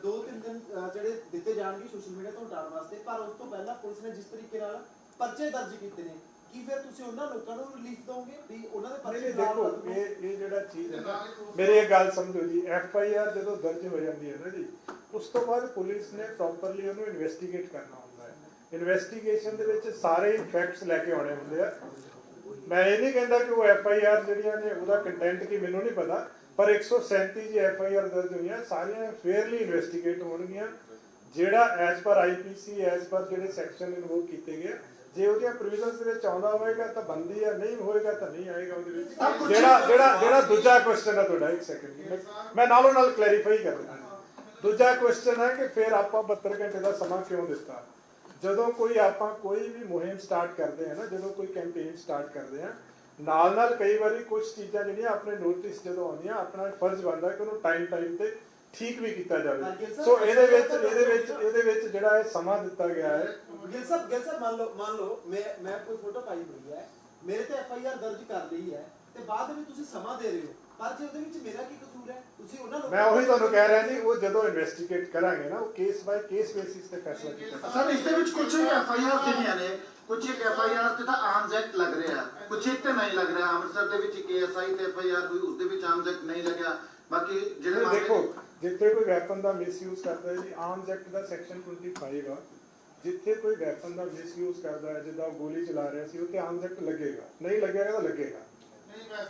2-3 ਦਿਨ ਜਿਹੜੇ ਦਿੱਤੇ ਜਾਣਗੇ ਸੋਸ਼ਲ ਮੀਡੀਆ ਤੋਂ ਹਟਾਉਣ ਵਾਸਤੇ, ਪਰ ਉਸ ਤੋਂ ਪਹਿਲਾਂ ਪੁਲਿਸ ਨੇ ਜਿਸ ਤਰੀਕੇ ਨਾਲ ਪਰਚੇ ਦਰਜ ਕੀਤੇ ਨੇ, ਕੀ ਫਿਰ ਤੁਸੀਂ ਉਹਨਾਂ ਲੋਕਾਂ ਨੂੰ ਰਿਲੀਫ ਦੋਗੇ ਵੀ ਉਹਨਾਂ ਦੇ ਪਰਚੇ? ਦੇਖੋ ਇਹ ਜਿਹੜਾ ਚੀਜ਼ ਹੈ ਨਾ, ਮੇਰੀ ਇੱਕ ਗੱਲ ਸਮਝੋ ਜੀ, FIR ਜਦੋਂ ਦਰਜ ਹੋ ਜਾਂਦੀ ਹੈ ਨਾ ਜੀ, ਉਸ ਤੋਂ ਬਾਅਦ ਪੁਲਿਸ ਨੇ ਪ੍ਰੋਪਰਲੀ ਉਹਨੂੰ ਇਨਵੈਸਟੀਗੇਟ ਕਰਨਾ ਹੁੰਦਾ ਹੈ। ਇਨਵੈਸਟੀਗੇਸ਼ਨ ਦੇ ਵਿੱਚ ਸਾਰੇ ਫੈਕਟਸ ਲੈ ਕੇ ਆਉਣੇ ਹੁੰਦੇ ਆ। ਮੈਂ ਇਹ ਨਹੀਂ ਕਹਿੰਦਾ ਕਿ ਉਹ FIR ਜਿਹੜੀਆਂ ਨੇ ਉਹਦਾ ਕੰਟੈਂਟ ਕੀ ਮੈਨੂੰ ਨਹੀਂ ਪਤਾ, ਪਰ 137 ਜੀ FIR ਦਰਜ ਹੋਈਆਂ, ਸਾਰੀਆਂ ਫੇਅਰਲੀ ਇਨਵੈਸਟੀਗੇਟ ਹੋਣਗੀਆਂ। ਜਿਹੜਾ as per IPC as per ਜਿਹੜੇ ਸੈਕਸ਼ਨ ਇਨਵੋਕ ਕੀਤੇ ਗਏ, ਜੇ ਉਹਦੀਆਂ ਪ੍ਰੋਵੀਜ਼ਨਸ ਦੇ ਵਿੱਚ ਆਉਂਦਾ ਹੋਵੇਗਾ ਤਾਂ ਬੰਦੀ ਆ, ਨਹੀਂ ਹੋਏਗਾ ਤਾਂ ਨਹੀਂ ਆਏਗਾ ਉਹਦੇ ਵਿੱਚ। ਜਿਹੜਾ ਦੂਜਾ ਕੁਐਸਚਨ ਹੈ ਤੁਹਾਡਾ, ਇੱਕ ਸੈਕਿੰਡ ਮੈਂ ਨਾਲੋਂ ਨਾਲ ਕਲੈਰੀਫਾਈ ਕਰ ਦਿੰਦਾ। ਦੂਜਾ ਕੁਐਸਚਨ ਹੈ ਕਿ ਫਿਰ ਆਪਾਂ 72 ਘੰਟੇ ਦਾ ਸਮਾਂ ਕਿਉਂ ਦਿੱਤਾ? ਜਦੋਂ ਆਪਾਂ ਕੋਈ ਵੀ ਮੁਹਿੰਮ ਸਟਾਰਟ ਕਰਦੇ ਆ ਨਾ, ਜਦੋਂ ਕੋਈ ਕੈਂਪੇਨ ਸਟਾਰਟ ਕਰਦੇ ਆ, ਨਾਲ ਕਈ ਵਾਰੀ ਕੁਝ ਚੀਜ਼ਾਂ ਜਿਹੜੀਆਂ ਆਪਣੇ ਨੋਟਿਸ ਜਦੋਂ ਆਉਂਦੀਆਂ, ਆਪਣਾ ਫਰਜ਼ ਬਣਦਾ ਕਿ ਉਹਨੂੰ ਟਾਈਮ ਤੇ ਠੀਕ ਵੀ ਕੀਤਾ ਜਾਵੇ। ਸੋ ਇਹਦੇ ਵਿੱਚ ਜਿਹੜਾ ਇਹ ਸਮਾਂ ਦਿੱਤਾ ਗਿਆ ਹੈ। ਗਿਲ ਸਾਹਿਬ ਮੰਨ ਲਓ ਮੈਂ ਕੋਈ ਫੋਟੋ ਪਾਈ ਹੋਈ ਹੈ, ਮੇਰੇ ਤੇ FIR ਦਰਜ ਕਰ ਲਈ ਹੈ, ਤੇ ਬਾਅਦ ਵਿੱਚ ਤੁਸੀਂ ਸਮਾਂ ਦੇ ਰਹੇ ਹੋ, ਪਰ ਜੇ ਉਹਦੇ ਵਿੱਚ ਮੇਰਾ ਕੀ ਕਸੂਰ ਹੈ? ਤੁਸੀਂ ਉਹਨਾਂ ਨੂੰ, ਮੈਂ ਉਹੀ ਤੁਹਾਨੂੰ ਕਹਿ ਰਿਹਾ ਜੀ, ਉਹ ਜਦੋਂ ਇਨਵੈਸਟੀਗੇਟ ਕਰਾਂਗੇ ਨਾ, ਉਹ ਕੇਸ ਬਾਈ ਕੇਸ ਬੇਸਿਸ ਤੇ ਫੈਸਲਾ ਕੀਤਾ। ਸਰ ਇਸ ਦੇ ਵਿੱਚ ਕੁਝ FIR ਜਿਹੜੀਆਂ ਨੇ, ਕੁਝ ਇੱਕ FIR ਤੇ ਤਾਂ ਆਰਮਸ ਐਕਟ ਲੱਗ ਰਿਹਾ, ਕੁਝ ਇੱਕ ਤੇ ਨਹੀਂ ਲੱਗ ਰਿਹਾ। ਅੰਮ੍ਰਿਤਸਰ ਦੇ ਵਿੱਚ KSI ਤੇ FIR ਹੋਈ, ਉਸ ਦੇ ਵਿੱਚ ਆਰਮਸ ਐਕਟ ਨਹੀਂ ਲੱਗਿਆ। ਬਾਕੀ ਜਿਹੜੇ ਦੇਖੋ, ਜਿੱਥੇ ਕੋਈ ਵੈਪਨ ਦਾ ਮਿਸਯੂਜ਼ ਕਰਦਾ ਹੈ ਜੀ, ਆਰਮਸ ਐਕਟ ਦਾ ਸੈਕਸ਼ਨ 25 ਆ, ਜਿੱਥੇ ਕੋਈ ਵੈਪਨ ਦਾ ਮਿਸਯੂਜ਼ ਕਰਦਾ ਹੈ, ਜਿੱਦਾਂ ਗੋਲੀ ਚਲਾ ਰਿਹਾ ਸੀ, ਉੱਥੇ ਆਰਮਸ ਐਕਟ ਲੱਗੇਗਾ, ਨਹੀਂ ਲੱਗੇਗਾ ਤਾਂ ਲੱਗੇਗਾ।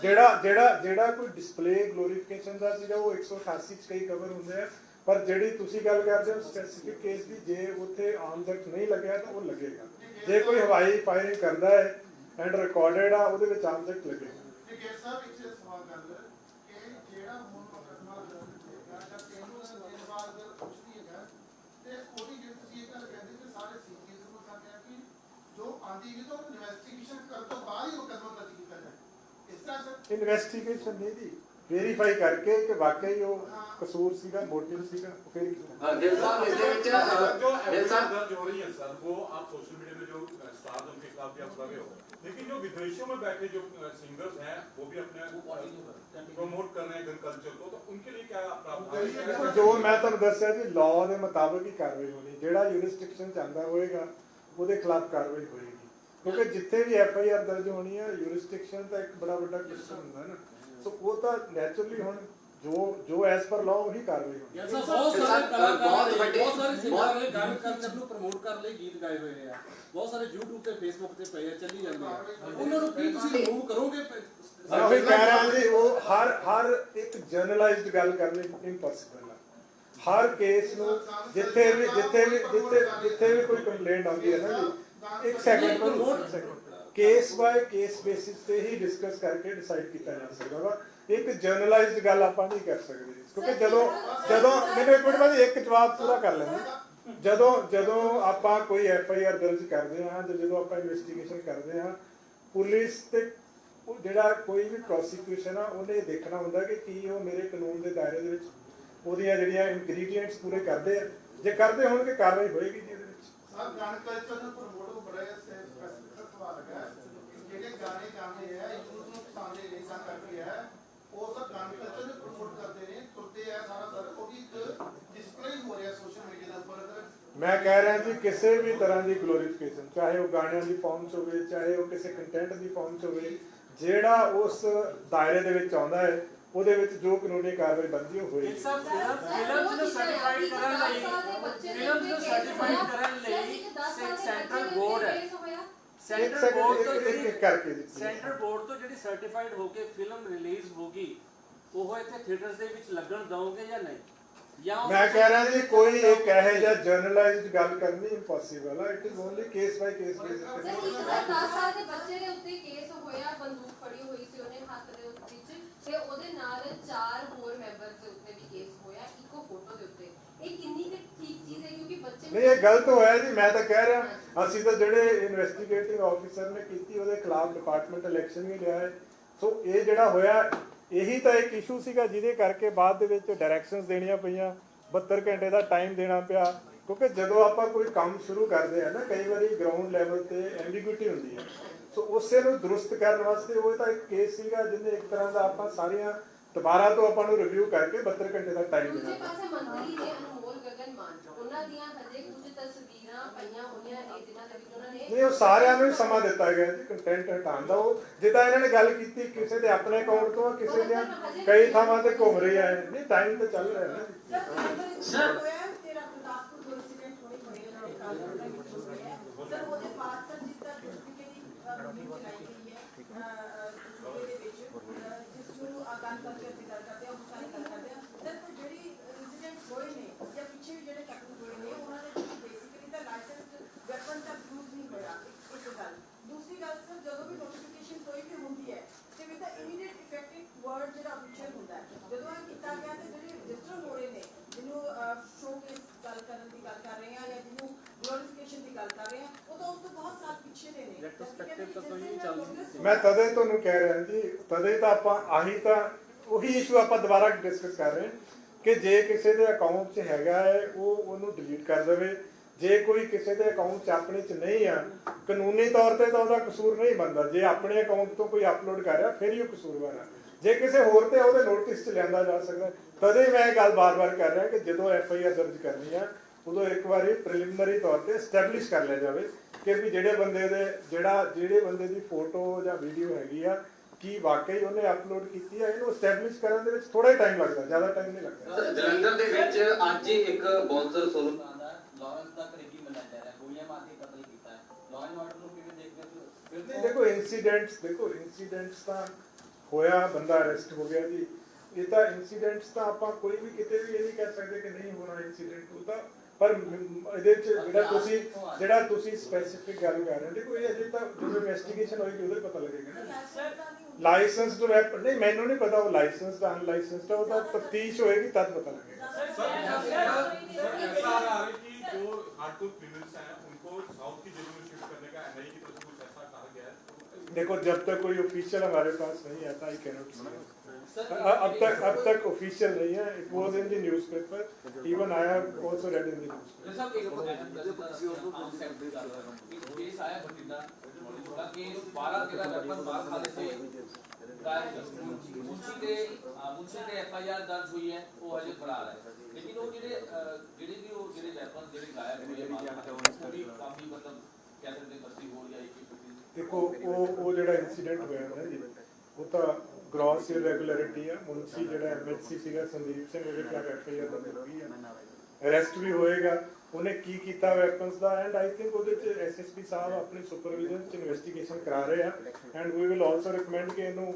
ਜਿਹੜਾ ਕੋਈ ਡਿਸਪਲੇ ਗਲੋਰੀਫਿਕੇਸ਼ਨ ਦਾ ਸੀਗਾ, ਉਹ 188 ਚ ਕਈ ਕਵਰ ਹੁੰਦੇ ਆ, ਪਰ ਜਿਹੜੀ ਤੁਸੀਂ ਗੱਲ ਕਰਦੇ ਹੋ ਸਪੈਸੀਫਿਕ ਕੇਸ ਦੀ, ਜੇ ਉੱਥੇ ਆਰਮਸ ਐਕਟ ਨਹੀਂ ਲੱਗਿਆ ਤਾਂ ਉਹ ਲੱਗੇਗਾ। ਜੇ ਕੋਈ ਹਵਾਈ ਫਾਇਰਿੰਗ ਕਰਦਾ ਹੈ ਐਂਡ ਰਿਕਾਰਡਡ ਆ, ਉਹਦੇ ਵਿੱਚ ਆਰਮਸ ਐਕਟ ਲੱਗੇਗਾ। ਇਨਵੈਸਟੀਗੇਸ਼ਨ ਨਹੀਂ ਦੀ, ਵੈਰੀਫਾਈ ਕਰਕੇ ਕਿ ਵਾਕਈ ਉਹ ਕਸੂਰ ਸੀਗਾ, ਮੋਟਿਵ ਸੀਗਾ, ਫਿਰ ਕੀਤਾ। ਗਿਲ ਸਾਹਿਬ ਇਸ ਦੇ ਵਿੱਚ ਗਿਲ ਸਾਹਿਬ दर्ज हो रही है सर, वो आप सोशल मीडिया में जो स्टार्स उनके खिलाफ भी आप लगे हो, लेकिन जो विदेशों में बैठे जो सिंगर्स हैं वो भी अपने प्रमोट कर रहे हैं गन कल्चर को, तो उनके लिए क्या प्रावधान? ਜੋ ਮੈਂ ਤੁਹਾਨੂੰ ਦੱਸਿਆ ਜੀ, ਲਾਅ ਦੇ ਮੁਤਾਬਕ ਹੀ ਕਾਰਵਾਈ ਹੋਣੀ। ਜਿਹੜਾ ਯੂਰਿਸਡਿਕਸ਼ਨ ਚ ਆਂਦਾ ਹੋਏਗਾ ਉਹਦੇ ਖਿਲਾਫ ਕਾਰਵਾਈ ਹੋਏਗੀ, ਕਿਉਂਕਿ ਜਿੱਥੇ ਵੀ FIR ਦਰਜ ਹੋਣੀ ਹੈ, ਯੂਰਿਸਡਿਕਸ਼ਨ ਤਾਂ ਇੱਕ ਬੜਾ ਵੱਡਾ ਕੁਐਸਚਨ ਹੁੰਦਾ ਨਾ। ਸੋ ਉਹ ਤਾਂ ਨੈਚੁਰਲੀ ਹੁਣ ਜੋ ਐਸ ਪਰ ਲਾਅ ਉਹੀ ਕਾਰਵਾਈ ਹੋਣੀ। ਬਹੁਤ ਸਾਰੇ ਸਿੰਗਰ ਨੇ ਗਨ ਕਲਚਰ ਨੂੰ ਪ੍ਰਮੋਟ ਕਰਨ ਲਈ ਗੀਤ ਗਾਏ ਹੋਏ ਆ, ਬਹੁਤ ਸਾਰੇ YouTube ਤੇ Facebook ਤੇ ਪਏ ਆ, ਚੱਲੀ ਜਾਂਦੇ ਆ, ਉਹਨਾਂ ਨੂੰ ਕੀ ਤੁਸੀਂ ਰਿਮੂਵ ਕਰੋਗੇ? ਮੈਂ ਉਹੀ ਕਹਿ ਰਿਹਾ ਜੀ, ਉਹ ਹਰ ਇੱਕ ਜਰਨਲਾਈਜ਼ਡ ਗੱਲ ਕਰਨੀ ਇੰਪੋਸੀਬਲ ਹੈ। ਹਰ ਕੇਸ ਨੂੰ ਜਿੱਥੇ ਵੀ ਕੋਈ ਕੰਪਲੇਂਟ ਆਉਂਦੀ ਹੈ ਨਾ ਜੀ, ਇੱਕ second, case by case basis ਤੇ ਹੀ ਡਿਸਕਸ ਕਰਕੇ ਡਿਸਾਈਡ ਕੀਤਾ ਜਾ ਸਕਦਾ ਵਾ। ਇੱਕ ਜਰਨਲਾਈਜ਼ਡ ਗੱਲ ਆਪਾਂ ਨਹੀਂ ਕਰ ਸਕਦੇ, ਕਿਉਂਕਿ ਜਦੋਂ ਮੈਨੂੰ ਇੱਕ ਮਿੰਟ ਬਾਅਦ ਇੱਕ ਜਵਾਬ ਪੂਰਾ ਕਰ ਲੈਂਦੇ। ਜਦੋਂ ਆਪਾਂ ਕੋਈ FIR ਦਰਜ ਕਰਦੇ ਹਾਂ, ਜਦੋਂ ਆਪਾਂ ਇਨਵੈਸਟੀਗੇਸ਼ਨ ਕਰਦੇ ਹਾਂ, ਪੁਲਿਸ ਤੇ ਉਹ ਜਿਹੜਾ ਕੋਈ ਵੀ ਪ੍ਰੋਸੀਕਿਊਸ਼ਨ ਆ, ਉਹਨੇ ਇਹ ਦੇਖਣਾ ਹੁੰਦਾ ਕਿ ਕੀ ਉਹ ਮੇਰੇ ਕਾਨੂੰਨ ਦੇ ਦਾਇਰੇ ਦੇ ਵਿੱਚ ਉਹਦੀਆਂ ਜਿਹੜੀਆਂ ਇਨਗਰੀਡੀਐਂਟਸ ਪੂਰੇ ਕਰਦੇ ਆ। ਜੇ ਕਰਦੇ ਹੋਣਗੇ ਕਾਰਵਾਈ ਹੋਏਗੀ ਜੀ ਇਹਦੇ ਵਿੱਚ। ਸਰ ਗਨ ਕਲਚਰ ਨੂੰ ਪ੍ਰਮੋਟ ਬੜਾ ਸਪੈਸੀਫਿਕ ਸਵਾਲ ਹੈ, ਜਿਹੜੇ ਗਾਣੇ ਗਾਉਂਦੇ ਆ ਇੱਕ ਨੂੰ ਪਸੰਦ ਨਹੀਂ ਕਰਦੇ ਆ, ਉਹ ਸਭ ਗਨ ਕਲਚਰ ਨੂੰ ਪ੍ਰਮੋਟ ਕਰਦੇ ਨੇ, ਤੁਰਦੇ ਆ ਸਾਰਾ ਸਰ, ਉਹ ਵੀ ਇੱਕ ਡਿਸਪਲੇ ਹੋ ਰਿਹਾ ਸੋਸ਼ਲ ਮੀਡੀਆ ਦੇ ਉੱਪਰ। ਮੈਂ ਕਹਿ ਰਿਹਾ ਜੀ, ਕਿਸੇ ਵੀ ਤਰ੍ਹਾਂ ਦੀ ਗਲੋਰੀਫਿਕੇਸ਼ਨ, ਚਾਹੇ ਉਹ ਗਾਣਿਆਂ ਦੀ ਫਾਰਮ 'ਚ ਹੋਵੇ, ਚਾਹੇ ਉਹ ਕਿਸੇ ਕੰਟੈਂਟ ਦੀ ਫਾਰਮ 'ਚ ਹੋਵੇ, ਜਿਹੜਾ ਉਸ ਦਾਇਰੇ ਦੇ ਵਿੱਚ ਆਉਂਦਾ ਹੈ, ਉਹਦੇ ਵਿੱਚ ਜੋ ਕਾਨੂੰਨੀ ਕਾਰਵਾਈ ਬਣਦੀ ਉਹ ਹੋਏਗੀ। ਫਿਲਮ ਨੂੰ ਸਰਟੀਫਾਈਡ ਕਰਨ ਲਈ ਸੈਂਟਰਲ ਬੋਰਡ ਹੈ, ਸੈਂਟਰਲ ਬੋਰਡ ਤੋਂ ਜਿਹੜੀ ਸਰਟੀਫਾਈਡ ਹੋ ਕੇ ਫਿਲਮ ਰਿਲੀਜ਼ ਹੋਗੀ, ਉਹ ਇੱਥੇ ਥੀਏਟਰਸ ਦੇ ਵਿੱਚ ਲੱਗਣ ਦਓਗੇ ਜਾਂ ਨਹੀਂ? ਮੈਂ ਕਹਿ ਰਿਹਾ ਜੀ, ਕੋਈ ਇੱਕ ਇਹੋ ਜਿਹਾ ਜਰਨਲਾਈਜ਼ਡ ਗੱਲ ਕਰਨੀ ਇੰਪੋਸੀਬਲ ਹੈ। It is only case by case basis. Sir 10 ਸਾਲ ਦੇ ਬੱਚੇ ਦੇ ਉੱਤੇ ਕੇਸ ਹੋਇਆ, ਬੰਦੂਕ ਫੜੀ ਹੋਈ ਸੀ ਉਹਨੇ ਹੱਥ ਦੇ ਵਿੱਚ, ਤੇ ਉਹਦੇ ਨਾਲ 4 ਹੋਰ ਮੈਂਬਰਸ ਦੇ ਉੱਤੇ ਵੀ ਕੇਸ ਹੋਇਆ ਇੱਕੋ ਫੋਟੋ ਦੇ ਉੱਤੇ। ਇਹ ਕਿੰਨੀ ਕੁ ਠੀਕ ਚੀਜ਼ ਹੈ ਕਿਉਂਕਿ ਬੱਚੇ ਨਹੀਂ ਇਹ ਗਲਤ ਹੋਇਆ ਜੀ, ਮੈਂ ਤਾਂ ਕਹਿ ਰਿਹਾ ਅਸੀਂ ਤਾਂ ਜਿਹੜੇ ਇਨਵੈਸਟੀਗੇਟਿੰਗ ਆਫੀਸਰ ਨੇ ਕੀਤੀ ਉਹਦੇ ਖਿਲਾਫ ਡਿਪਾਰਟਮੈਂਟ ਇਲੈਕਸ਼ਨ ਵੀ ਲਿਆ ਹੈ। ਸੋ ਇਹ ਜਿਹੜਾ ਹੋਇਆ ਇਹੀ ਤਾਂ ਇੱਕ ਇਸ਼ੂ ਸੀਗਾ ਜਿਹਦੇ ਕਰਕੇ ਬਾਅਦ ਦੇ ਵਿੱਚ ਡਾਇਰੈਕਸ਼ਨਸ ਦੇਣੀਆਂ ਪਈਆਂ, 72 ਘੰਟੇ ਦਾ ਟਾਈਮ ਦੇਣਾ ਪਿਆ, ਕਿਉਂਕਿ ਜਦੋਂ ਆਪਾਂ ਕੋਈ ਕੰਮ ਸ਼ੁਰੂ ਕਰਦੇ ਆ ਨਾ ਕਈ ਵਾਰੀ ਗਰਾਊਂਡ ਲੈਵਲ ਤੇ ਐਂਬੀਗੁਇਟੀ ਹੁੰਦੀ ਹੈ। ਸੋ ਉਸੇ ਨੂੰ ਦਰੁਸਤ ਕਰਨ ਵਾਸਤੇ ਉਹ ਤਾਂ ਇੱਕ ਕੇਸ ਸੀਗਾ ਜਿਹਨੇ ਇੱਕ ਤਰ੍ਹਾਂ ਦਾ ਆਪਾਂ ਸਾਰੀਆਂ ਦੁਬਾਰਾ ਤੋਂ ਆਪਾਂ ਨੂੰ ਰਿਵਿਊ ਕਰਕੇ 72 ਘੰਟੇ ਦਾ ਟਾਈਮ ਦੂਜੇ ਦੇਣਾ। ਪਾਸੇ ਮੰਤਰੀ ਨੇ ਅਨਮੋਲ ਗਗਨ ਮਾਨ ਉਹਨਾਂ ਦੀਆਂ ਹਜੇ ਕੁਝ ਤਸਵੀਰਾਂ ਪਈਆਂ ਹੋਈਆਂ ਨੇ ਜਿਨ੍ਹਾਂ ਦੇ ਵਿੱਚ ਉਹਨਾਂ ਨੇ ਨਹੀਂ ਉਹ ਸਾਰਿਆਂ ਨੂੰ ਹੀ ਸਮਾਂ ਦਿੱਤਾ ਗਿਆ ਜੀ ਕੰਟੈਂਟ ਹਟਾਉਣ ਦਾ। ਉਹ ਜਿੱਦਾਂ ਇਹਨਾਂ ਨੇ ਗੱਲ ਕੀਤੀ ਕਿਸੇ ਦੇ ਆਪਣੇ ਅਕਾਊਂਟ ਤੋਂ ਕਿਸੇ ਦੀਆਂ ਕਈ ਥਾਵਾਂ ਤੇ ਘੁੰਮ ਰਹੀ ਹੈ, ਨਹੀਂ ਟਾਈਮ ਤੇ ਚੱਲ ਰਿਹਾ ਨਾ। ਸਰ ਤੇਰਾ ਗੁਰਦਾਸਪੁਰ ਤੋਂ incident ਹੋਈ ਬੜੀ ਉਹਨਾਂ ਦੇ ਕਾਲ ਦਾ ਵਿੱਚ ਹੋ ਗਿਆ ਸਰ ਉਹਦੇ ਬਾਅਦ ਸਰ ਜਿਸ ਦਾ ਦੂਸਰੀ ਦੀ ਮੁਹਿੰਮ ਚਲਾਈ ਗਈ ਹੈ ਦੂਸਰੇ ਦੇ ਵਿੱਚ ਜਿਸ ਨੂੰ ਆਗਾਨ ਕਰਕੇ ਅਸੀਂ ਗੱਲ ਕਰਦੇ ਹਾਂ ਉਹ ਸਾਰੀ ਗੱਲ ਕਰਦੇ ਹਾਂ ਸਰ ਕੋਈ ਜਿਹੜੀ incident ਹੋਏ ਨੇ ਜਾਂ ਪਿੱਛੇ ਵੀ ਜਿਹੜੇ ਟੱਕਰ ਹੋਏ ਨੇ ਉਹਨਾਂ ਦੇ ਵਿੱਚ ਬੇਸਿਕਲੀ ਤਾਂ ਲਾਇਸੈਂਸ ਵੈਪਨ ਦਾ ਯੂਜ਼ ਨਹੀਂ ਹੋਇਆ। ਇੱਕ ਗੱਲ ਦੂਸਰੀ ਗੱਲ ਸਰ ਜਦੋਂ ਵੀ ਨੋਟੀਫਿਕੇਸ਼ਨ ਕੋਈ ਵੀ ਹੁੰਦੀ ਹੈ ਤੇ with the immediate effective word ਜਿਹੜਾ ਅਫੀਸ਼ੀਅਲ ਹੁੰਦਾ ਹੈ ਜਦੋਂ ਇਹ ਕੀਤਾ ਗਿਆ ਤੇ ਜਿਹੜੇ ਰਜਿਸਟਰ ਹੋ ਰਹੇ ਨੇ ਜਿਹਨੂੰ ਸ਼ੋਕੇਸ ਗੱਲ ਕਰਨ ਦੀ ਗੱਲ ਕਰ ਰਹੇ ਹਾਂ ਜਾਂ ਜਿਹਨੂੰ ਗਲੋਰੀਫਿਕੇਸ਼ਨ ਦੀ ਗੱਲ ਕਰ ਰਹੇ ਹਾਂ ਉਹ ਤਾਂ ਉਸ ਤੋਂ ਬਹੁਤ ਸਾਲ ਪਿੱਛੇ ਦੇ ਨੇ ਰੈਟਰੋਸਪੈਕਟਿਵ ਤਾਂ ਕੋਈ ਚੱਲ ਮੈਂ ਤਦੇ ਤੁਹਾਨੂੰ ਕਹਿ ਰਿਹਾ ਜੀ, ਤਦੇ ਤਾਂ ਆਪਾਂ ਆਹੀ ਤਾਂ ਉਹੀ ਇਸ਼ੂ ਆਪਾਂ ਦੁਬਾਰਾ ਡਿਸਕਸ ਕਰ ਰਹੇ ਕਿ ਜੇ ਕਿਸੇ ਦੇ ਅਕਾਊਂਟ 'ਚ ਹੈਗਾ ਹੈ ਉਹ ਉਹਨੂੰ ਡਿਲੀਟ ਕਰ ਦੇਵੇ। ਜੇ ਕੋਈ ਕਿਸੇ ਦੇ ਅਕਾਊਂਟ 'ਚ ਆਪਣੇ 'ਚ ਨਹੀਂ ਆ ਕਾਨੂੰਨੀ ਤੌਰ ਤੇ ਤਾਂ ਉਹਦਾ ਕਸੂਰ ਨਹੀਂ ਬਣਦਾ। ਜੇ ਆਪਣੇ ਅਕਾਊਂਟ ਤੋਂ ਕੋਈ ਅਪਲੋਡ ਕਰ ਰਿਹਾ ਫਿਰ ਹੀ ਉਹ ਕਸੂਰਵਾਰ ਆ। ਜੇ ਕਿਸੇ ਹੋਰ ਤੇ ਉਹਦੇ ਨੋਟਿਸ 'ਚ ਲਿਆਂਦਾ ਜਾ ਸਕਦਾ। ਤਦੇ ਮੈਂ ਇਹ ਗੱਲ ਬਾਰ-ਬਾਰ ਕਰ ਰਿਹਾ ਕਿ ਜਦੋਂ FIR ਦਰਜ ਕਰਨੀ ਆ ਉਦੋਂ ਇੱਕ ਵਾਰੀ ਪ੍ਰੀਲਿਮਿਨਰੀ ਤੌਰ ਤੇ ਐਸਟੈਬਲਿਸ਼ ਕਰ ਲਿਆ ਜਾਵੇ ਕਿ ਵੀ ਜਿਹੜੇ ਬੰਦੇ ਦੀ ਫੋਟੋ ਜਾਂ ਵੀਡੀਓ ਹੈਗੀ ਆ ਕੀ ਵਾਕਈ ਉਹਨੇ ਅਪਲੋਡ ਕੀਤੀ ਹੈ। ਇਹਨੂੰ ਐਸਟੈਬਲਿਸ਼ ਕਰਨ ਦੇ ਵਿੱਚ ਥੋੜਾ ਹੀ ਟਾਈਮ ਲੱਗਦਾ, ਜ਼ਿਆਦਾ ਟਾਈਮ ਨਹੀਂ ਲੱਗਦਾ। ਜਲੰਧਰ ਦੇ ਵਿੱਚ ਅੱਜ ਹੀ ਇੱਕ ਬੌਂਸਰ ਸੋਲੂ ਲਾਰੈਂਸ ਦਾ ਕਰੀਬੀ ਮੰਨਿਆ ਜਾ ਰਿਹਾ, ਗੋਲੀਆਂ ਮਾਰ ਕੇ ਕਤਲ ਕੀਤਾ ਹੈ। ਲਾਅ ਐਂਡ ਆਰਡਰ ਨੂੰ ਕਿਵੇਂ ਦੇਖਦੇ ਹੋ? ਨਹੀਂ ਦੇਖੋ ਇਨਸੀਡੈਂਟਸ ਤਾਂ ਹੋਇਆ, ਬੰਦਾ ਅਰੈਸਟ ਹੋ ਗਿਆ ਜੀ। ਇਹ ਤਾਂ ਇਨਸੀਡੈਂਟਸ ਤਾਂ ਆਪਾਂ ਕੋਈ ਵੀ ਕਿਤੇ ਵੀ ਇਹ ਨਹੀਂ ਕਹਿ ਸਕਦੇ ਕਿ ਨਹੀਂ ਹੋਣਾ ਇਨਸੀਡੈਂਟ ਉਹ ਤਾਂ, ਪਰ ਇਹਦੇ ਵਿੱਚ ਜਿਹੜਾ ਤੁਸੀਂ ਸਪੈਸੀਫਿਕ ਗੱਲ ਕਰ ਰਹੇ ਹੋ ਦੇਖੋ ਇਹ ਅਜੇ ਤਾਂ ਜਦੋਂ ਇਨਵੈਸਟੀਗੇਸ਼ਨ ਹੋਏਗੀ ਉਦੋਂ ਹੀ ਪਤਾ ਲੱਗੇਗਾ ਨਾ। ਲਾਇਸੈਂਸ ਤੋਂ ਨਹੀਂ ਮੈਨੂੰ ਨਹੀਂ ਪਤਾ ਉਹ ਲਾਇਸੈਂਸ ਦਾ ਅਨਲਾਇਸੈਂਸ ਦਾ ਉਹਦਾ ਤਫਤੀਸ਼ ਹੋਏਗੀ ਤਦ ਪਤਾ लगेगा। ऐसा आ रहा है कि जो हार्डकोर क्रिमिनल्स हैं उनको साउथ की जेलों में शिफ्ट करने का NIA की तरफ से कुछ ऐसा कहा गया है। देखो जब तक कोई ऑफिशियल हमारे पास नहीं आता आई कैनॉट से अब तक ऑफिशियल नहीं है। It was in the newspaper, even I have also red in the newspaper. Sir एक केस आया बठिंडा का केस 12-13 वेपन मार खाने से मुंशी के FIR दर्ज हुई है वो अजय फरार है। लेकिन वो ਜਿਹੜੇ ਵੈਪਨ ਜਿਹੜੇ ਗਾਇਬ ਹੋਏ ਮਾਰ ਵੀ ਕਾਫੀ ਮਤਲਬ ਕਹਿ ਸਕਦੇ ਬਸਤੀ ਹੋ ਜਾਂ ਇੱਕ ਦੇਖੋ ਉਹ ਜਿਹੜਾ ਇਨਸੀਡੈਂਟ ਹੋਇਆ ਨਾ ਜੀ ਉਹ ਤਾਂ ਗ੍ਰੋਸ ਇਰੈਗੂਲਰਿਟੀ ਆ। ਮੁਨਸੀ ਜਿਹੜਾ MHC ਸੀਗਾ ਸੰਦੀਪ ਸਿੰਘ ਉਹਦੇ ਖਿਲਾਫ FIR ਦਰਜ ਹੋਈ ਹੈ, ਅਰੈਸਟ ਵੀ ਹੋਏਗਾ। ਉਹਨੇ ਕੀ ਕੀਤਾ weapons the and I think ਉਹਦੇ ਚ SSP ਸਾਹਿਬ ਆਪਣੀ ਸੁਪਰਵਿਜ਼ਨ ਚ ਇਨਵੈਸਟੀਗੇਸ਼ਨ ਕਰਾ ਰਹੇ ਆ and we will also recommend ਕਿ ਇਹਨੂੰ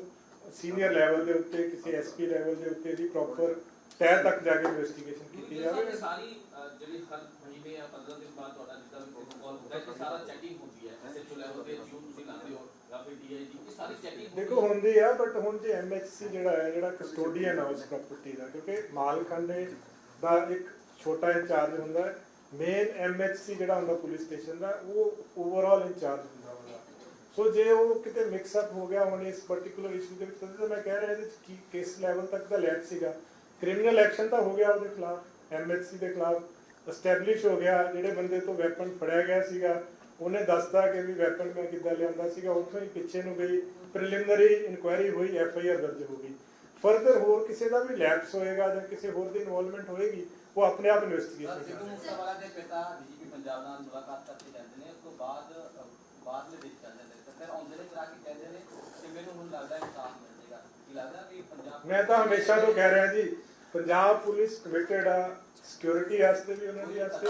ਸੀਨੀਅਰ ਲੈਵਲ ਦੇ ਉੱਤੇ ਕਿਸੇ SP ਲੈਵਲ ਦੇ ਉੱਤੇ ਦੀ ਪ੍ਰੋਪਰ ਤਹਿ ਤੱਕ ਜਾ ਕੇ ਇਨਵੈਸਟੀਗੇਸ਼ਨ ਕੀਤੀ ਜਾਵੇ। ਸਾਰੀ ਜਿਹੜੀ ਹਰ ਮਹੀਨੇ ਜਾਂ 15 ਦਿਨ ਬਾਅਦ ਤੁਹਾਡਾ ਜਿੱਦਾਂ ਵੀ ਪ੍ਰੋਟੋਕਾਲ ਹੁੰਦਾ ਹੈ ਕਿ ਸਾਰਾ ਚੈਕਿੰਗ ਹੁੰਦੀ ਹੈ SHO ਲੈਵਲ ਤੇ ਜੋ ਤੁਸੀਂ ਲਾਉਂਦੇ ਹੋ ਜਾਂ ਫਿਰ DIG ਇਹ ਸਾਰੀ ਚੈਕਿੰਗ ਦੇਖੋ ਹੁੰਦੀ ਆ ਬਟ ਹੁਣ ਜੇ MHC ਜਿਹੜਾ ਕਸਟੋਡੀਅਨ ਆ ਉਸ ਪ੍ਰਾਪਰਟੀ ਦਾ ਕਿਉਂਕਿ ਮਾਲਖਾਨੇ ਦਾ ਇੱਕ ਛੋਟਾ ਇੰਚਾਰਜ ਹੁੰਦਾ ਹੈ, ਮੇਨ MHC ਜਿਹੜਾ ਹੁੰਦਾ ਪੁਲਿਸ ਸਟੇਸ਼ਨ ਦਾ ਉਹ ਓਵਰਆਲ ਇੰਚਾਰਜ ਹੁੰਦਾ ਉਹਦਾ। ਸੋ ਜੇ ਉਹ ਕਿਤੇ ਮਿਕਸ ਅਪ ਹੋ ਗਿਆ ਹੁਣ ਇਸ ਪਾਰਟਿਕੂਲਰ ਇਸ਼ੂ ਦੇ ਵਿੱਚ ਤਾਂ ਮੈਂ ਕਹਿ ਰਿਹਾ ਇਹਦੇ ਵਿੱਚ ਕੀ ਕਿਸ ਲੈਵਲ ਤੱਕ ਦਾ ਲੈਟ ਸੀਗਾ। ਕ੍ਰਿਮੀਨਲ ਐਕਸ਼ਨ ਤਾਂ ਹੋ ਗਿਆ ਉਹਦੇ ਖਿਲਾਫ MHC ਦੇ ਖਿਲਾਫ ਐਸਟੈਬਲਿਸ਼ ਹੋ ਗਿਆ। ਜਿਹੜੇ ਬੰਦੇ ਤੋਂ ਵੈਪਨ ਫੜਿਆ ਗਿਆ ਸੀਗਾ ਉਹਨੇ ਦੱਸਤਾ ਕਿ ਵੀ ਵੈਪਨ ਮੈਂ ਕਿੱਦਾਂ ਲਿਆਂਦਾ ਸੀਗਾ, ਉੱਥੋਂ ਹੀ ਪਿੱਛੇ ਨੂੰ ਗਈ ਪ੍ਰੀਲਿਮਿਨਰੀ ਇਨਕੁਆਇਰੀ ਹੋਈ FIR ਦਰਜ ਹੋ ਗਈ। ਫਰਦਰ ਹੋਰ ਕਿਸੇ ਦਾ ਵੀ ਲੈਪਸ ਹੋਏਗਾ ਜਾਂ ਕਿਸੇ ਹੋਰ ਦੀ ਇਨਵੋਲਵਮੈਂਟ ਹੋਏਗੀ ਉਹ ਆਪਣੇ ਆਪ ਇਨਵੈਸਟੀਗੇਸ਼ਨ ਸਿੱਧੂ ਮੂਸੇਵਾਲਾ ਦੇ ਪਿਤਾ DGP ਪੰਜਾਬ ਨਾਲ ਮੁਲਾਕਾਤ ਕਰਕੇ ਜਾਂਦੇ ਨੇ, ਉਸ ਤੋਂ ਬਾਅਦ ਦੇ ਵਿੱਚ ਜਾਂਦੇ ਨੇ ਤੇ ਫਿਰ ਆਉਂਦੇ ਨੇ ਕਰਾ ਕੇ ਕਹਿੰਦੇ ਨੇ ਕਿ ਮੈਨੂੰ ਹੁਣ ਲੱਗਦਾ ਇਨਸਾਫ ਮਿਲ ਜਾਏਗਾ। ਕੀ ਲੱਗਦਾ ਵੀ ਪੰਜਾਬ ਮੈਂ ਤਾਂ ਹਮੇਸ਼ਾ ਤੋਂ ਕਹਿ ਰਿਹਾ ਜੀ ਪੰਜਾਬ ਪੁਲਿਸ ਕਮਿਟਡ ਆ ਸਿਕਿਉਰਿਟੀ ਵਾਸਤੇ ਵੀ ਉਹਨਾਂ ਦੀ ਵਾਸਤੇ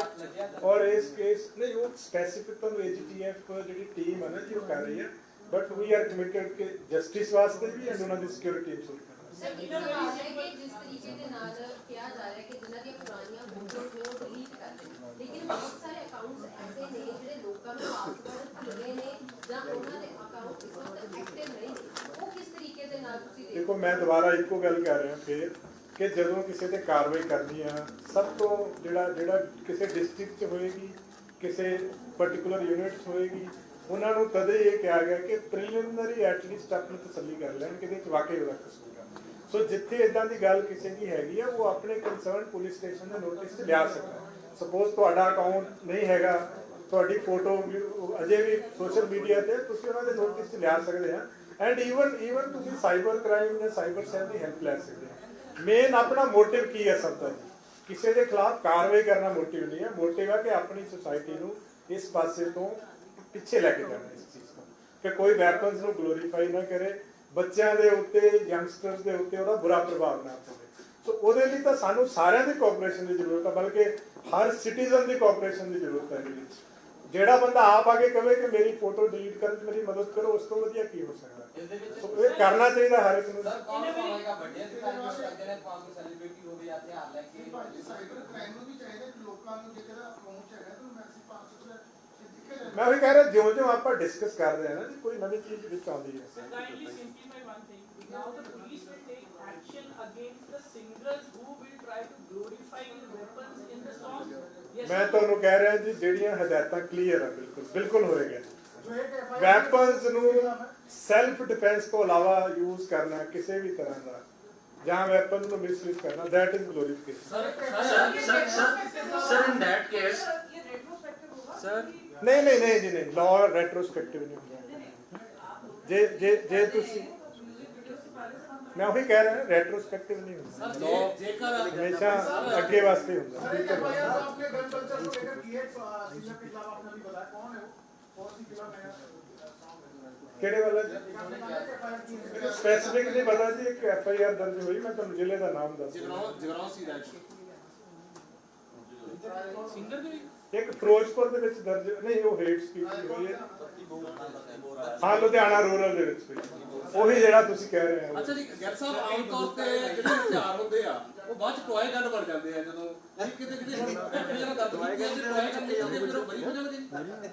ਔਰ ਇਸ ਕੇਸ ਨਹੀਂ ਉਹ ਸਪੈਸੀਫਿਕ ਤੁਹਾਨੂੰ AGTF ਜਿਹੜੀ ਟੀਮ ਹੈ ਨਾ ਜੀ ਉਹ ਕਰ ਰਹੀ ਹੈ ਬਟ ਵੀ ਆਰ ਕਮਿਟਡ ਕਿ ਜਸਟਿਸ ਵਾਸਤੇ ਵੀ ਐਂਡ ਉਹਨਾਂ ਦੀ ਸਿਕਿਉਰਿਟੀ ਇਨਸ਼ੋਰ ਕਰਨਾ। ਸਰ ਇਹ ਸਵਾਲ ਹੈ ਕਿ ਜਿਸ ਤਰੀਕੇ ਦੇ ਨਾਲ ਕਿਹਾ ਜਾ ਰਿਹਾ ਕਿ ਜਿਨ੍ਹਾਂ ਦੀਆਂ ਪੁਰਾਣੀਆਂ ਫੋਟੋਜ਼ ਨੇ ਉਹ ਡਿਲੀਟ ਕਰ ਦੇਣ, ਲੇਕਿਨ ਬਹੁਤ ਸਾਰੇ ਅਕਾਊਂਟਸ ਐਸੇ ਨੇ ਜਿਹੜੇ ਲੋਕਾਂ ਨੂੰ ਪਾਸਵਰਡ ਭੁੱਲੇ ਨੇ ਜਾਂ ਉਹਨਾਂ ਦੇ ਅਕਾਊਂਟ ਇਸ ਵਕਤ ਐਕਟਿਵ ਨਹੀਂ ਨੇ, ਉਹ ਕਿਸ ਤਰੀਕੇ ਦੇ ਨਾਲ ਤੁਸੀਂ ਦੇਖੋ ਮੈਂ ਦੁਬਾਰਾ ਇੱਕੋ ਗੱਲ ਕਰ ਰਿਹਾ ਫਿਰ ਕਿ ਜਦੋਂ ਕਿਸੇ ਤੇ ਕਾਰਵਾਈ ਕਰਨੀ ਆ ਸਭ ਤੋਂ ਜਿਹੜਾ ਕਿਸੇ ਡਿਸਟ੍ਰਿਕਟ 'ਚ ਹੋਏਗੀ, ਕਿਸੇ ਪਾਰਟਿਕੂਲਰ ਯੂਨਿਟ 'ਚ ਹੋਏਗੀ, ਉਹਨਾਂ ਨੂੰ ਤਦੇ ਇਹ ਕਿਹਾ ਗਿਆ ਕਿ ਪ੍ਰੀਲਿਮਿਨਰੀ ਐਟਲੀਸਟ ਆਪਣੀ ਤਸੱਲੀ ਕਰ ਲੈਣ ਕਿ ਇਹਦੇ 'ਚ ਵਾਕਈ ਉਹਦਾ ਕਸੂਰ ਆ। ਸੋ ਜਿੱਥੇ ਇਦਾਂ ਦੀ ਗੱਲ ਕਿਸੇ ਦੀ ਹੈਗੀ ਆ, ਉਹ ਆਪਣੇ ਕੰਸਰਨ ਪੁਲਿਸ ਸਟੇਸ਼ਨ ਦੇ ਨੋਟਿਸ 'ਚ ਲਿਆ ਸਕਦਾ। ਸਪੋਜ਼ ਤੁਹਾਡਾ ਅਕਾਊਂਟ ਨਹੀਂ ਹੈਗਾ, ਤੁਹਾਡੀ ਫੋਟੋ ਅਜੇ ਵੀ ਸੋਸ਼ਲ ਮੀਡੀਆ ਤੇ, ਤੁਸੀਂ ਉਹਨਾਂ ਦੇ ਨੋਟਿਸ 'ਚ ਲਿਆ ਸਕਦੇ ਆ। ਐਂਡ ਈਵਨ ਤੁਸੀਂ ਸਾਈਬਰ ਕ੍ਰਾਈਮ ਜਾਂ ਸਾਈਬਰ ਸੈੱਲ ਦੀ ਹੈਲਪ ਲੈ ਸਕਦੇ ਆ। ਮੇਨ ਆਪਣਾ ਮੋਟਿਵ ਕੀ ਹੈ ਸਭ ਦਾ ਜੀ? ਕਿਸੇ ਦੇ ਖਿਲਾਫ ਕਾਰਵਾਈ ਕਰਨਾ ਮੋਟਿਵ ਨਹੀਂ ਹੈ, ਮੋਟਿਵ ਹੈ ਕਿ ਆਪਣੀ ਸੁਸਾਇਟੀ ਨੂੰ ਇਸ ਪਾਸੇ ਤੋਂ ਪਿੱਛੇ ਲੈ ਕੇ ਜਾਣਾ ਇਸ ਚੀਜ਼ ਤੋਂ, ਕਿ ਕੋਈ ਵੈਪਨਸ ਨੂੰ ਗਲੋਰੀਫਾਈ ਨਾ ਕਰੇ, ਬੱਚਿਆਂ ਦੇ ਉੱਤੇ, ਯੰਗਸਟਰਸ ਦੇ ਉੱਤੇ ਉਹਦਾ ਬੁਰਾ ਪ੍ਰਭਾਵ ਨਾ ਪਵੇ। ਸੋ ਉਹਦੇ ਲਈ ਤਾਂ ਸਾਨੂੰ ਸਾਰਿਆਂ ਦੀ ਕੋਆਪਰੇਸ਼ਨ ਦੀ ਜ਼ਰੂਰਤ ਹੈ, ਬਲਕਿ ਹਰ ਸਿਟੀਜ਼ਨ ਦੀ ਕੋਆਪਰੇਸ਼ਨ ਦੀ ਜ਼ਰੂਰਤ ਹੈ ਇਹਦੇ ਵਿੱਚ। ਜਿਹੜਾ ਬੰਦਾ ਆਪ ਆ ਕੇ ਕਹੇ ਕਿ ਮੇਰੀ ਫੋਟੋ ਡਿਲੀਟ ਕਰਨ 'ਚ ਮੇਰੀ ਮਦਦ ਕਰੋ, ਉਸ ਤੋਂ ਵਧੀਆ ਕੀ ਹੋ ਸਕਦਾ? ਸੋ ਇਹ ਕਰਨਾ ਚਾਹੀਦਾ ਹਰ ਇੱਕ ਨੂੰ। ਸਾਈਬਰ ਕ੍ਰਾਈਮ ਨੂੰ ਵੀ ਚਾਹੀਦਾ ਕਿ ਲੋਕਾਂ ਨੂੰ ਜੇਕਰ ਅਪਰੋਚ ਹੈਗਾ ਤਾਂ ਮੈਸੇਜ ਪਾ ਸਕਦਾ। ਮੈਂ ਉਹੀ ਕਹਿ ਰਿਹਾ, ਜਿਉਂ-ਜਿਉਂ ਆਪਾਂ ਡਿਸਕਸ ਕਰ ਰਹੇ ਹਾਂ ਨਾ ਜੀ, ਕੋਈ ਨਵੀਂ ਚੀਜ਼ ਵਿੱਚ ਆਉਂਦੀ ਹੈ। Kindly simplify one thing. Now the police will take action against the singers who will try to glorify weapons in the song. Yes, ਮੈਂ ਤੁਹਾਨੂੰ ਕਹਿ ਰਿਹਾ ਜੀ, ਜਿਹੜੀਆਂ ਹਦਾਇਤਾਂ ਕਲੀਅਰ ਆ, ਬਿਲਕੁਲ ਹੋਏਗਾ। ਜੋ ਇੱਕ FIR ਵੈਪਨਸ ਨੂੰ ਸੈਲਫ ਡਿਫੈਂਸ ਤੋਂ ਇਲਾਵਾ ਯੂਜ਼ ਕਰਨਾ ਕਿਸੇ ਵੀ ਤਰ੍ਹਾਂ ਦਾ, ਜਾਂ ਵੈਪਨ ਨੂੰ ਮਿਸਯੂਜ਼ ਕਰਨਾ, that is glorification। Sir, in that case, ये रेट्रोस्पेक्टिव होगा sir, ਨਹੀਂ ਜੀ, ਨਹੀਂ, ਲਾਅ ਰੈਟਰੋਸਪੈਕਟਿਵ ਨਹੀਂ ਹੁੰਦਾ। ਜੇ ਤੁਸੀਂ, ਮੈਂ ਉਹੀ ਕਹਿ ਰਿਹਾ, ਰੈਟਰੋਸਪੈਕਟਿਵ ਨਹੀਂ ਹੁੰਦਾ, ਹਮੇਸ਼ਾ ਅੱਗੇ ਵਾਸਤੇ ਹੁੰਦਾ। FIR आपने गन कल्चर को लेकर की है, सिंगर के खिलाफ आपने अभी बताया कौन है वो, कौन सी खिलाफ है? ਕਿਹੜੇ ਵਾਲਾ ਜੀ? आपने कहा कि FIR की है। ਸਪੈਸਿਫਿਕ ਨਹੀਂ ਪਤਾ ਜੀ। ਇੱਕ FIR ਦਰਜ ਹੋਈ, ਮੈਂ ਤੁਹਾਨੂੰ ਜ਼ਿਲ੍ਹੇ ਦਾ ਨਾਮ ਦੱਸ ਦਿੰਦਾ। singer ਦੇ ਇੱਕ ਫਿਰੋਜ਼ਪੁਰ ਦੇ ਵਿੱਚ ਦਰਜ ਨਹੀਂ, ਉਹ ਹੇਟ ਸਪੀਚ ਦੀ ਹੋਈ ਹੈ। ਹਾਂ, ਲੁਧਿਆਣਾ ਰੂਰਲ ਦੇ ਵਿੱਚ ਹੋਈ। ਉਹੀ ਜਿਹੜਾ ਤੁਸੀਂ ਕਹਿ ਰਹੇ ਹੋ। ਅੱਛਾ ਜੀ, ਗਿੱਲ ਸਾਹਿਬ, ਆਮ ਤੌਰ ਤੇ ਜਿਹੜੇ ਹਥਿਆਰ ਹੁੰਦੇ ਆ ਉਹ ਬਾਅਦ ਚ ਟੋਏ ਗਨ ਬਣ ਜਾਂਦੇ ਆ। ਜਦੋਂ ਕਿਤੇ ਜਿਹੜਾ ਦਰਦ ਹੁੰਦੀ ਹੈ ਟੋਏ ਗਨ ਨਿਕਲਦੇ ਫਿਰ ਉਹ ਬਰੀ ਹੋ ਜਾਣਗੇ।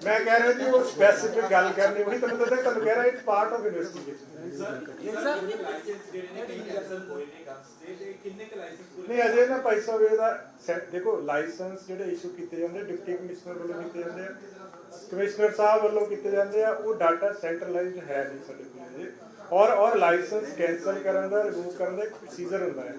ਮੈਂ ਕਹਿ ਰਿਹਾ ਜੀ, ਉਹ ਸਪੈਸਿਫਿਕ ਗੱਲ ਕਰਨੀ ਉਹੀ ਤੁਹਾਨੂੰ ਦੱਸਿਆ, ਤੁਹਾਨੂੰ ਕਹਿ ਰਿਹਾ ਇਟਸ ਪਾਰਟ ਆਫ ਇਨਵੈਸਟੀਗੇਸ਼ਨ। ਨਹੀਂ, ਅਜੇ ਨਾ ਭਾਈ ਸਾਹਿਬ ਇਹਦਾ ਦੇਖੋ, ਲਾਇਸੈਂਸ ਜਿਹੜੇ ਇਸ਼ੂ ਕੀਤੇ ਜਾਂਦੇ ਡਿਪਟੀ ਕਮਿਸ਼ਨਰ ਵੱਲੋਂ ਕੀਤੇ ਜਾਂਦੇ ਆ, ਕਮਿਸ਼ਨਰ ਸਾਹਿਬ ਵੱਲੋਂ ਕੀਤੇ ਜਾਂਦੇ ਆ, ਉਹ ਡਾਟਾ ਸੈਂਟਰਲਾਈਜ਼ਡ ਹੈ ਨਹੀਂ ਸਾਡੇ ਕੋਲ ਅਜੇ। ਔਰ ਲਾਇਸੈਂਸ ਕੈਂਸਲ ਕਰਨ ਦਾ, ਰਿਮੂਵ ਕਰਨ ਦਾ ਇੱਕ ਪ੍ਰੋਸੀਜਰ ਹੁੰਦਾ ਹੈ,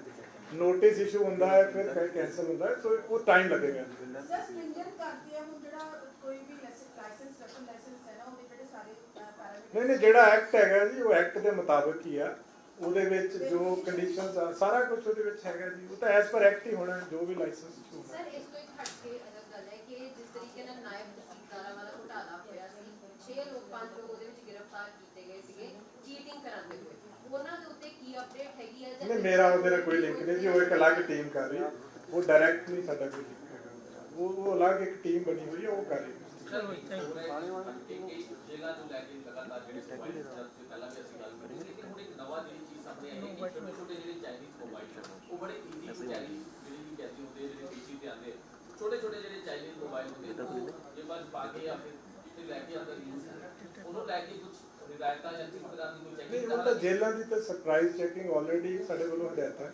ਨੋਟਿਸ ਇਸ਼ੂ ਹੁੰਦਾ ਹੈ, ਫਿਰ ਕੈਂਸਲ ਹੁੰਦਾ ਹੈ, ਸੋ ਉਹ ਟਾਈਮ ਲੱਗੇਗਾ। ਸਰ ਸਟ੍ਰਿੰਜੈਂਟ ਕਰਦੇ ਆ ਹੁਣ ਜਿਹੜਾ ਕੋਈ ਵੀ ਲਾਇਸੈਂਸ ਵੈਪਨ ਲਾਇਸੈਂਸ ਹੈ ਨਾ, ਉਹਦੇ ਜਿਹੜੇ ਸਾਰੇ ਪੈਰਾਮੀਟਰ ਨਹੀਂ, ਜਿਹੜਾ ਐਕਟ ਹੈਗਾ ਜੀ, ਉਹ ਐਕਟ ਦੇ ਮੁਤਾਬਕ ਹੀ ਆ। ਉਹਦੇ ਵਿੱਚ ਜੋ ਕੰਡੀਸ਼ਨਸ ਆ, ਸਾਰਾ ਕੁਝ ਉਹਦੇ ਵਿੱਚ ਹੈਗਾ ਜੀ। ਉਹ ਤਾਂ ਐਸ ਪਰ ਐਕਟ ਹੀ ਹੋਣਾ, ਜੋ ਵੀ ਲਾਇਸੈਂਸ ਇਸ਼ੂ ਹੋਣਾ। ਸਰ, ਇਸ ਤੋਂ ਇੱਕ ਹਟ ਕੇ ਅਲੱਗ ਗੱਲ ਹੈ ਕਿ ਜਿਸ ਤਰੀਕੇ ਨਾਲ ਨਾਇਬ ਤਹਿਸੀਲਦਾਰਾਂ ਵਾਲਾ ਘੁਟਾਲਾ ਹੋਇਆ ਸੀ, 6 ਲੋਕ 5 ਲੋਕ ਉਹਦੇ ਵਿੱਚ ਗ੍ਰਿਫਤਾਰ ਕੀਤੇ ਗਏ ਸੀਗੇ ਚੀਟਿੰਗ ਕਰਾਉਂਦੇ ਹੋਏ, ਉਹਨਾਂ ਦੇ ਉੱਤੇ ਕੀ ਅਪਡੇਟ ਹੈਗੀ ਹੈ? ਨਹੀਂ, ਮੇਰਾ ਉਹਦੇ ਨਾਲ ਕੋਈ ਲਿੰਕ ਨਹੀਂ ਜੀ। ਉਹ ਇੱਕ ਅਲੱਗ ਟੀਮ ਕਰ ਰਹੀ ਹੈ, ਉਹ ਡਾਇਰੈਕਟ ਨਹੀਂ ਸਾਡਾ ਕੋਈ ਲਿੰਕ ਹੈਗਾ। ਉਹ ਅਲੱਗ ਇੱਕ ਟੀਮ ਬਣੀ ਹੋਈ ਹੈ, ਉਹ ਕਰ ਰਹੀ ਹੈ। ਜਗ੍ਹਾ ਨੂੰ ਲੈ ਕੇ ਲਗਾਤਾਰ ਜਿਹੜੇ ਮੋਬਾਈਲ ਫੋਨ ਤੇ ਪਹਿਲਾਂ ਵੀ ਅਸੀਂ ਗੱਲ ਕੀਤੀ, ਲੇਕਿਨ ਹੁਣ ਇੱਕ ਨਵਾਂ ਜਿਹੜੀ ਚੀਜ਼ ਸਾਹਮਣੇ ਆਈ ਹੈ ਕਿ ਛੋਟੇ ਜਿਹੜੇ ਚਾਈਨੀਜ਼ ਮੋਬਾਈਲ ਉਹ ਬੜੇ ਈਜ਼ੀ ਕੈਰੀ ਜਿਹੜੀ ਕਹਿੰਦੇ ਹੁੰਦੇ, ਜਿਹੜੇ ਪੀਸੀ ਤੇ ਆਉਂਦੇ ਛੋਟੇ ਜਿਹੜੇ ਚਾਈਨੀਜ਼ ਮੋਬਾਈਲ ਹੁੰਦੇ, ਉਹ ਜੇ ਬਸ ਪਾ ਕੇ ਜਾਂ ਫਿਰ ਲੈ ਕੇ ਅੰਦਰ ਯੂਜ਼ ਉਹਨੂੰ ਲੈ ਕੇ ਕੁਝ ਹਿਦਾਇਤਾਂ ਜਾਂ ਕਿਸ ਤਰ੍ਹਾਂ ਦੀ ਕੋਈ ਚੈਕਿੰਗ? ਉਹ ਤਾਂ ਜੇਲ੍ਹਾਂ ਦੀ ਤਾਂ ਸਰਪ੍ਰਾਈਜ਼ ਚੈਕਿੰਗ ਆਲਰੇਡੀ ਸਾਡੇ ਵੱਲੋਂ ਹਦਾਇਤਾਂ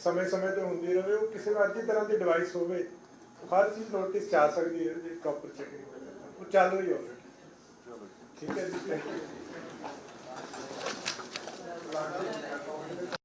ਸਮੇਂ-ਸਮੇਂ ਤੇ ਹੁੰਦੀ ਰਹੇ। ਉਹ ਕਿਸੇ ਵੀ ਅੱਧੀ ਤਰ੍ਹਾਂ ਦੀ ਡਿਵਾਈਸ ਹੋਵੇ, ਹਰ ਚੀਜ਼ ਨੋਟਿਸ 'ਚ ਆ ਸਕਦੀ ਹੈ ਜੇ ਪ੍ਰੋਪਰ ਚੈਕਿੰਗ ਹੋਵੇ। ਉਹ ਚੱਲ ਰਹੀ ਆਲਰੇਡੀ। ਠੀਕ ਹੈ ਜੀ।